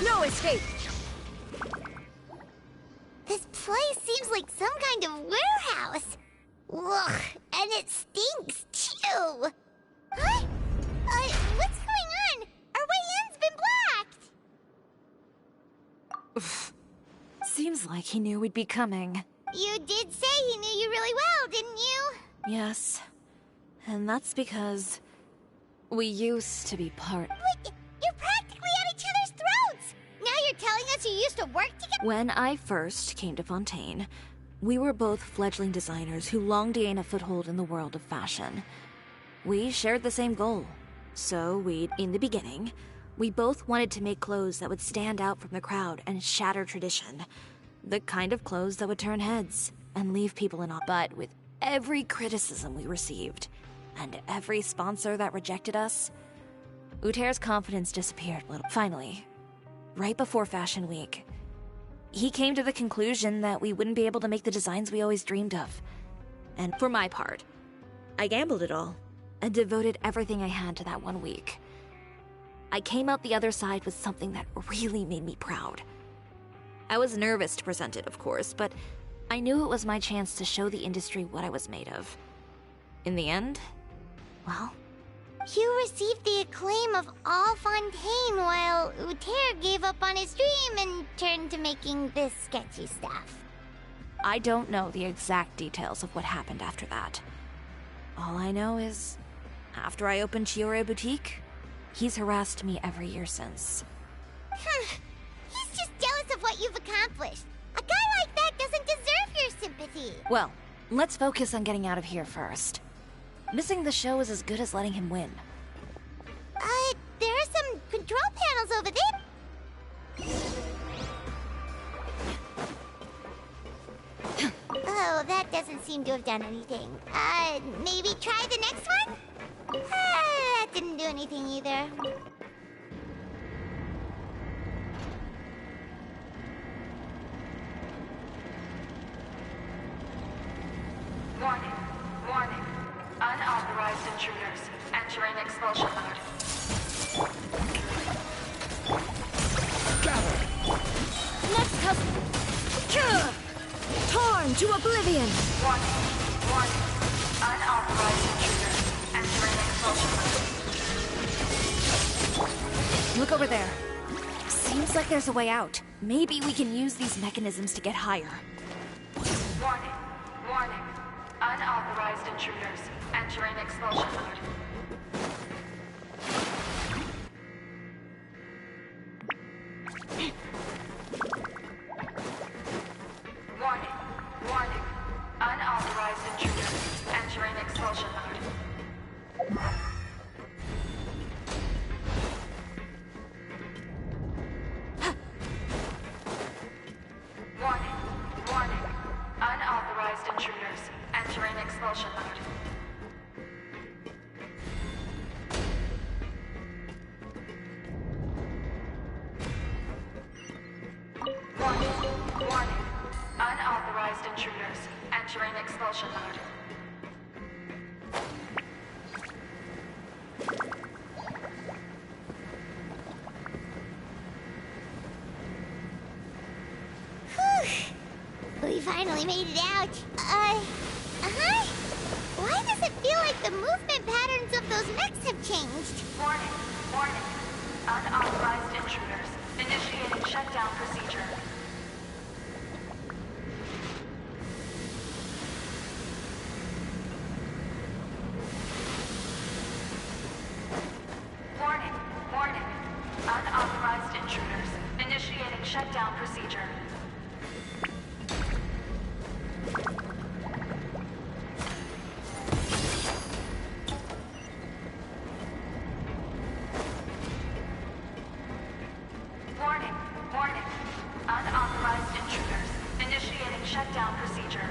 No escape! This place seems like some kind of warehouse. Ugh, and it stinks, too. Huh? What's going on? Our way in's been blocked. Seems like he knew we'd be coming. You did say he knew you really well, didn't you? Yes. And that's because we used to be part... Wait, you're practically at each other's throats! Now you're telling us you used to work together? When I first came to Fontaine, we were both fledgling designers who longed to gain a foothold in the world of fashion. We shared the same goal. So in the beginning, we both wanted to make clothes that would stand out from the crowd and shatter tradition. The kind of clothes that would turn heads and leave people in awe. But with every criticism we received, and every sponsor that rejected us, Uter's confidence disappeared a little. Finally, right before Fashion Week, he came to the conclusion that we wouldn't be able to make the designs we always dreamed of. And for my part, I gambled it all and devoted everything I had to that 1 week. I came out the other side with something that really made me proud. I was nervous to present it, of course, but I knew it was my chance to show the industry what I was made of. In the end, well... You received the acclaim of all Fontaine while Uter gave up on his dream and turned to making this sketchy stuff. I don't know the exact details of what happened after that. All I know is, after I opened Chioriya Boutique, he's harassed me every year since. He's just jealous of what you've accomplished. A guy like that doesn't deserve your sympathy. Well, let's focus on getting out of here first. Missing the show is as good as letting him win. There are some control panels over there. Oh, that doesn't seem to have done anything. Maybe try the next one? That didn't do anything either. into oblivion! Warning. Unauthorized intruder. Entering expulsion mode. Look over there. Seems like there's a way out. Maybe we can use these mechanisms to get higher. Warning. Unauthorized intruders. Entering expulsion mode. Warning. Unauthorized intruders. Entering expulsion mode. Warning. Unauthorized intruders. Entering expulsion mode. Warning. Unauthorized intruders. Entering expulsion mode. We finally made it out. Why does it feel like the movement patterns of those mechs have changed? Warning. Unauthorized intruders. Initiating shutdown procedure. Warning. Unauthorized intruders. Initiating shutdown procedure. Warning. Unauthorized intruders. Initiating shutdown procedure.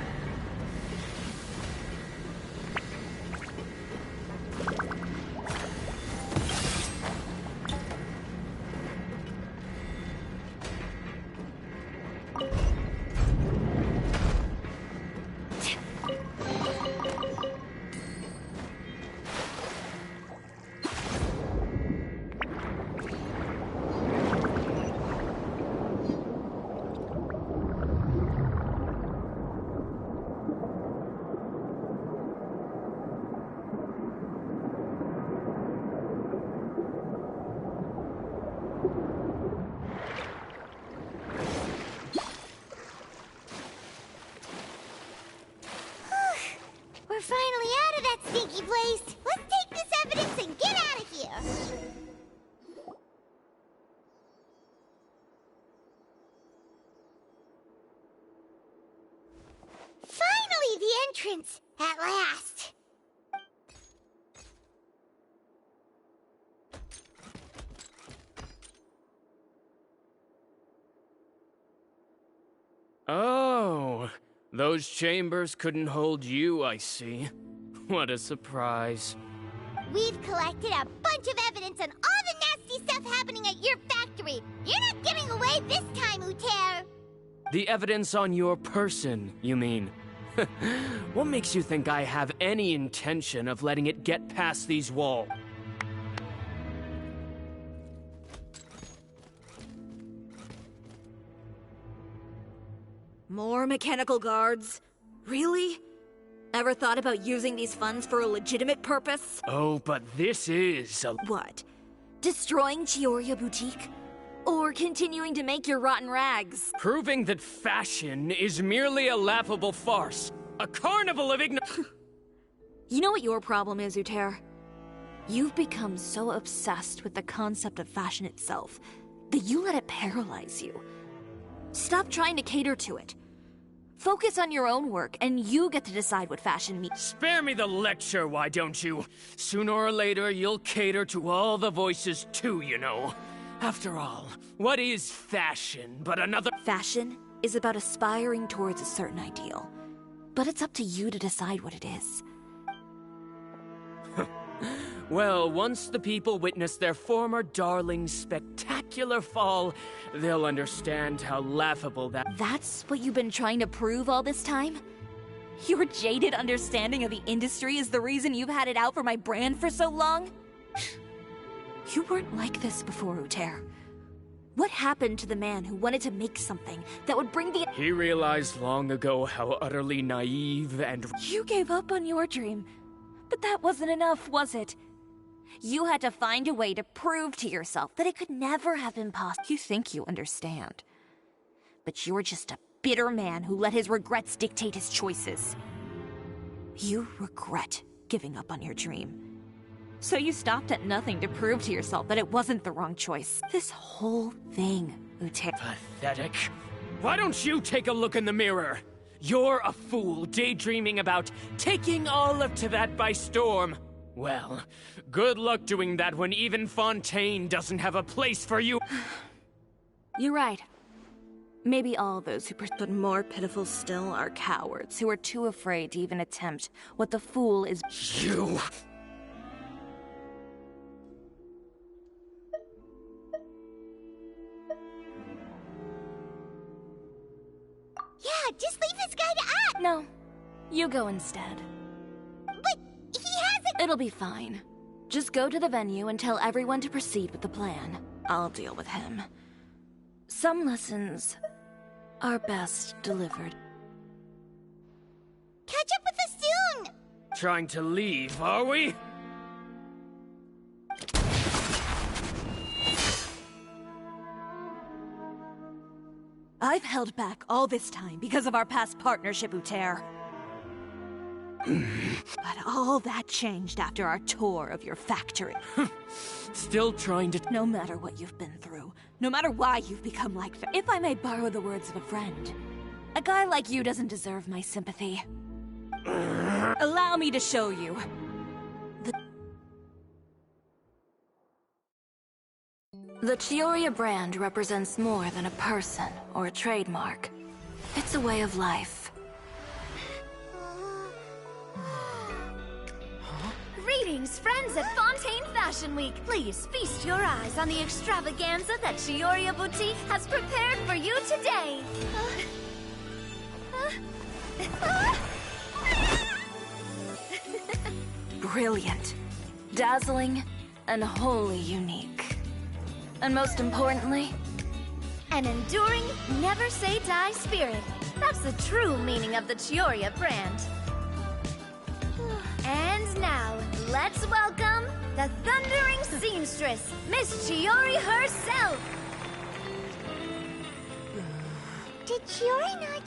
We're finally out of that stinky place. Let's take this evidence and get out of here. Finally, the entrance. At last. Oh, those chambers couldn't hold you, I see. What a surprise. We've collected a bunch of evidence on all the nasty stuff happening at your factory. You're not getting away this time, Uter. The evidence on your person, you mean? What makes you think I have any intention of letting it get past these walls? More mechanical guards? Really? Ever thought about using these funds for a legitimate purpose? Oh, but this is a... What? Destroying Chioriya Boutique? Or continuing to make your rotten rags? Proving that fashion is merely a laughable farce. A carnival of You know what your problem is, Uter? You've become so obsessed with the concept of fashion itself that you let it paralyze you. Stop trying to cater to it. Focus on your own work, and you get to decide what fashion means. Spare me the lecture, why don't you? Sooner or later, you'll cater to all the voices too, you know. After all, what is fashion but another... Fashion is about aspiring towards a certain ideal. But it's up to you to decide what it is. Well, once the people witness their former darling's spectacular fall, they'll understand how laughable that... That's what you've been trying to prove all this time? Your jaded understanding of the industry is the reason you've had it out for my brand for so long? You weren't like this before, Uter. What happened to the man who wanted to make something that would bring the— He realized long ago how utterly naive and— You gave up on your dream, but that wasn't enough, was it? You had to find a way to prove to yourself that it could never have been possible. You think you understand, but you're just a bitter man who let his regrets dictate his choices. You regret giving up on your dream. So you stopped at nothing to prove to yourself that it wasn't the wrong choice. This whole thing, Ute— Pathetic. Why don't you take a look in the mirror? You're a fool daydreaming about taking all of Teyvat by storm. Well, good luck doing that when even Fontaine doesn't have a place for you. You're right. Maybe all those who but more pitiful still are cowards who are too afraid to even attempt what the fool is— You! Yeah, just leave this guy to act! No, you go instead. But he hasn't— It'll be fine. Just go to the venue and tell everyone to proceed with the plan. I'll deal with him. Some lessons are best delivered. Catch up with us soon! Trying to leave, are we? I've held back all this time because of our past partnership, Uter. But all that changed after our tour of your factory. Still trying to— No matter what you've been through, no matter why you've become like— If I may borrow the words of a friend, a guy like you doesn't deserve my sympathy. Allow me to show you. The Chioriya brand represents more than a person or a trademark. It's a way of life. Greetings, friends at Fontaine Fashion Week. Please feast your eyes on the extravaganza that Chioriya Boutique has prepared for you today. Brilliant, dazzling, and wholly unique. And most importantly, an enduring, never-say-die spirit. That's the true meaning of the Chioriya brand. And now, let's welcome the thundering seamstress, Miss Chiori herself! Did Chiori not...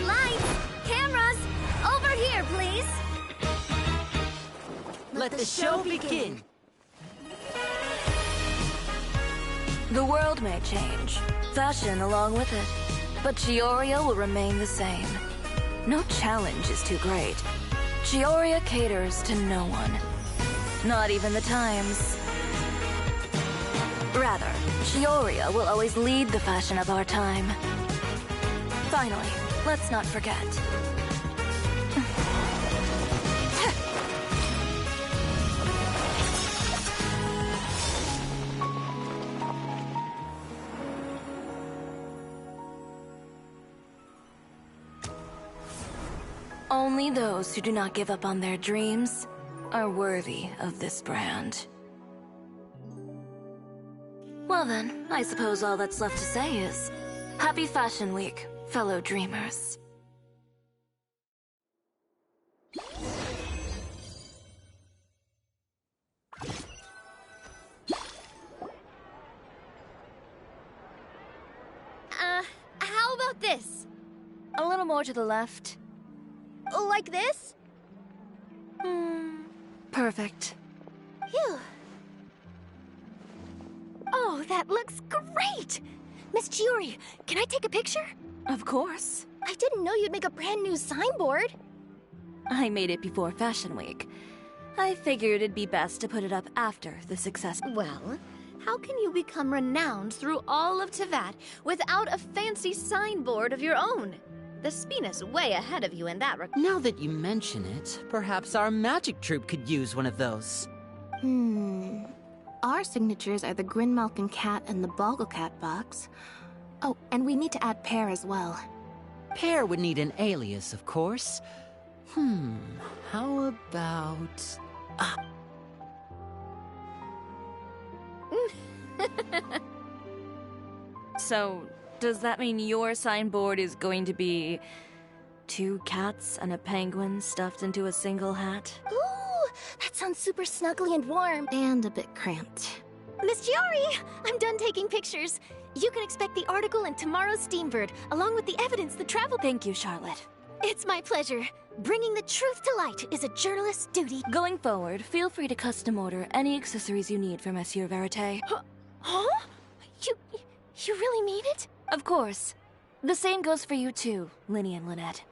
Lights! Cameras! Over here, please! Let the show begin! the world may change, fashion along with it, but Chioriya will remain the same. No challenge is too great. Chioriya caters to no one. Not even the times. Rather, Chioriya will always lead the fashion of our time. Finally, let's not forget. Only those who do not give up on their dreams are worthy of this brand. Well then, I suppose all that's left to say is, Happy Fashion Week, fellow dreamers. How about this? A little more to the left. Like this? Perfect. Phew. Oh, that looks great! Miss Chiori, can I take a picture? Of course. I didn't know you'd make a brand new signboard. I made it before Fashion Week. I figured it'd be best to put it up after the success. Well, how can you become renowned through all of Teyvat without a fancy signboard of your own? The Spina's way ahead of you in that regard. Now that you mention it, perhaps our magic troupe could use one of those. Our signatures are the Grinmalkin cat and the Bogglecat box. Oh, and we need to add Pear as well. Pear would need an alias, of course. How about... So, does that mean your signboard is going to be 2 cats and a penguin stuffed into a single hat? Ooh, that sounds super snuggly and warm. And a bit cramped. Miss Chiori, I'm done taking pictures. You can expect the article in tomorrow's Steambird, along with the evidence the travel... Thank you, Charlotte. It's my pleasure. Bringing the truth to light is a journalist's duty. Going forward, feel free to custom order any accessories you need for Monsieur Verite. Huh? You really mean it? Of course. The same goes for you too, Linny and Lynette.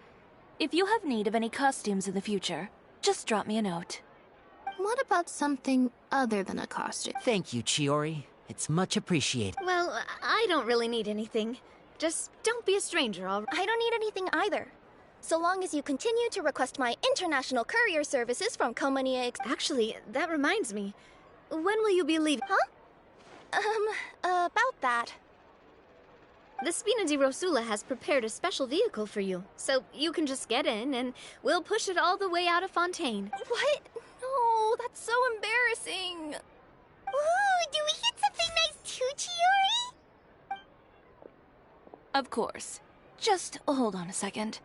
If you have need of any costumes in the future, just drop me a note. What about something other than a costume? Thank you, Chiori. It's much appreciated. Well, I don't really need anything. Just don't be a stranger, all right? I don't need anything either. So long as you continue to request my international courier services from Comania Actually, that reminds me. When will you be leaving? Huh? About that. The Spina di Rosula has prepared a special vehicle for you, so you can just get in and we'll push it all the way out of Fontaine. What? No, that's so embarrassing. Ooh, do we get something nice too, Chiori? Of course. Just hold on a second.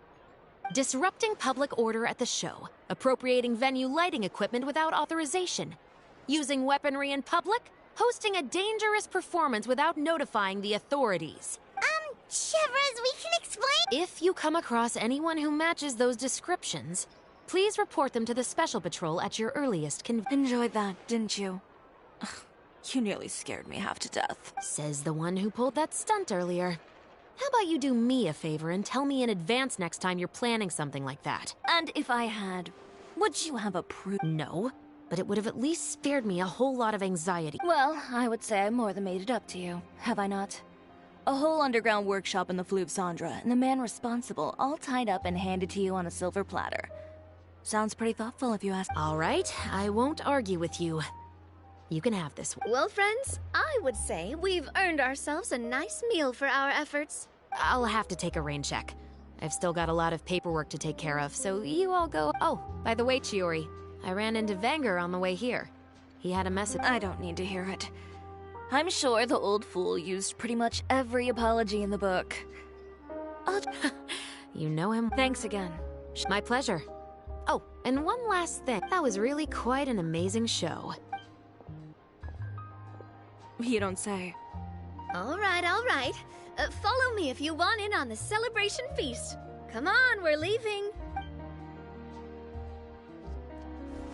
Disrupting public order at the show, appropriating venue lighting equipment without authorization, using weaponry in public, hosting a dangerous performance without notifying the authorities. Shivers, we can explain? If you come across anyone who matches those descriptions, please report them to the Special Patrol at your earliest convenience. Enjoyed that, didn't you? Ugh, you nearly scared me half to death. Says the one who pulled that stunt earlier. How about you do me a favor and tell me in advance next time you're planning something like that? And if I had, would you have approved? No, but it would have at least spared me a whole lot of anxiety. Well, I would say I more than made it up to you, have I not? A whole underground workshop in the Fleuve Cendra, and the man responsible all tied up and handed to you on a silver platter. Sounds pretty thoughtful if you ask. All right, I won't argue with you. You can have this one. Well, friends, I would say we've earned ourselves a nice meal for our efforts. I'll have to take a rain check. I've still got a lot of paperwork to take care of, so you all go. Oh, by the way, Chiori, I ran into Venger on the way here. He had a message. I don't need to hear it. I'm sure the old fool used pretty much every apology in the book. You know him? Thanks again. My pleasure. Oh, and one last thing. That was really quite an amazing show. You don't say. All right, all right. Follow me if you want in on the celebration feast. Come on, we're leaving.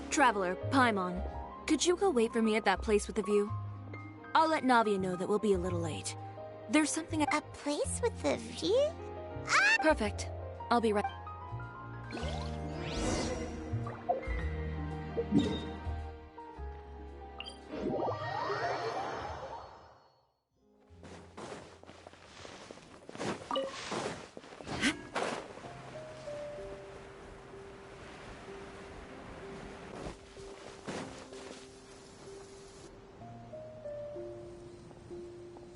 Traveler, Paimon, could you go wait for me at that place with the view? I'll let Navia know that we'll be a little late. There's something A place with the view? Ah! Perfect. I'll be right...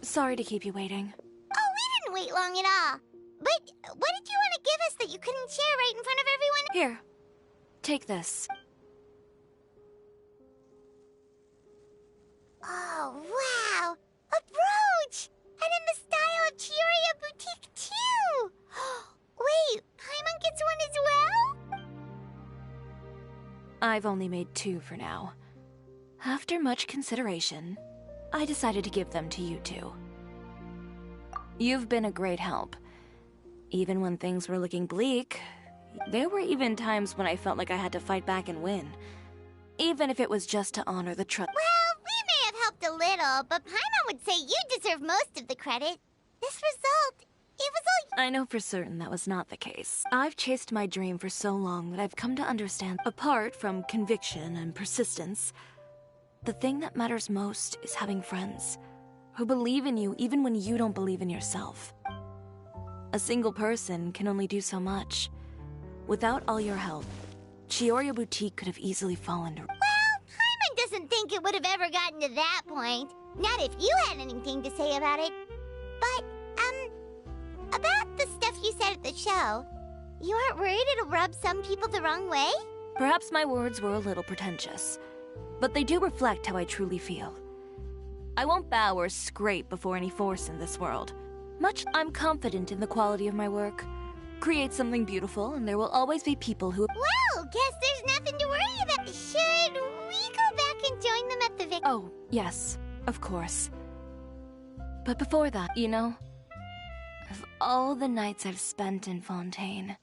Sorry to keep you waiting. Oh, we didn't wait long at all. But what did you want to give us that you couldn't share right in front of everyone? Here. Take this. Oh, wow! A brooch! And in the style of Chioriya Boutique, too! Wait, Paimon gets one as well? I've only made 2 for now. After much consideration, I decided to give them to you two. You've been a great help. Even when things were looking bleak, there were even times when I felt like I had to fight back and win. Even if it was just to honor the trust. Well, we may have helped a little, but Paimon would say you deserve most of the credit. This result, it was all... I know for certain that was not the case. I've chased my dream for so long that I've come to understand, apart from conviction and persistence, the thing that matters most is having friends who believe in you even when you don't believe in yourself. A single person can only do so much. Without all your help, Chioriya Boutique could have easily fallen to... Well, Paimon doesn't think it would have ever gotten to that point. Not if you had anything to say about it. But, about the stuff you said at the show, You aren't worried it'll rub some people the wrong way? Perhaps my words were a little pretentious, but they do reflect how I truly feel. I won't bow or scrape before any force in this world. I'm confident in the quality of my work. Create something beautiful, and there will always be people who— Well, guess there's nothing to worry about. Should we go back and join them at the Vic— Oh, yes, of course. But before that, you know, of all the nights I've spent in Fontaine,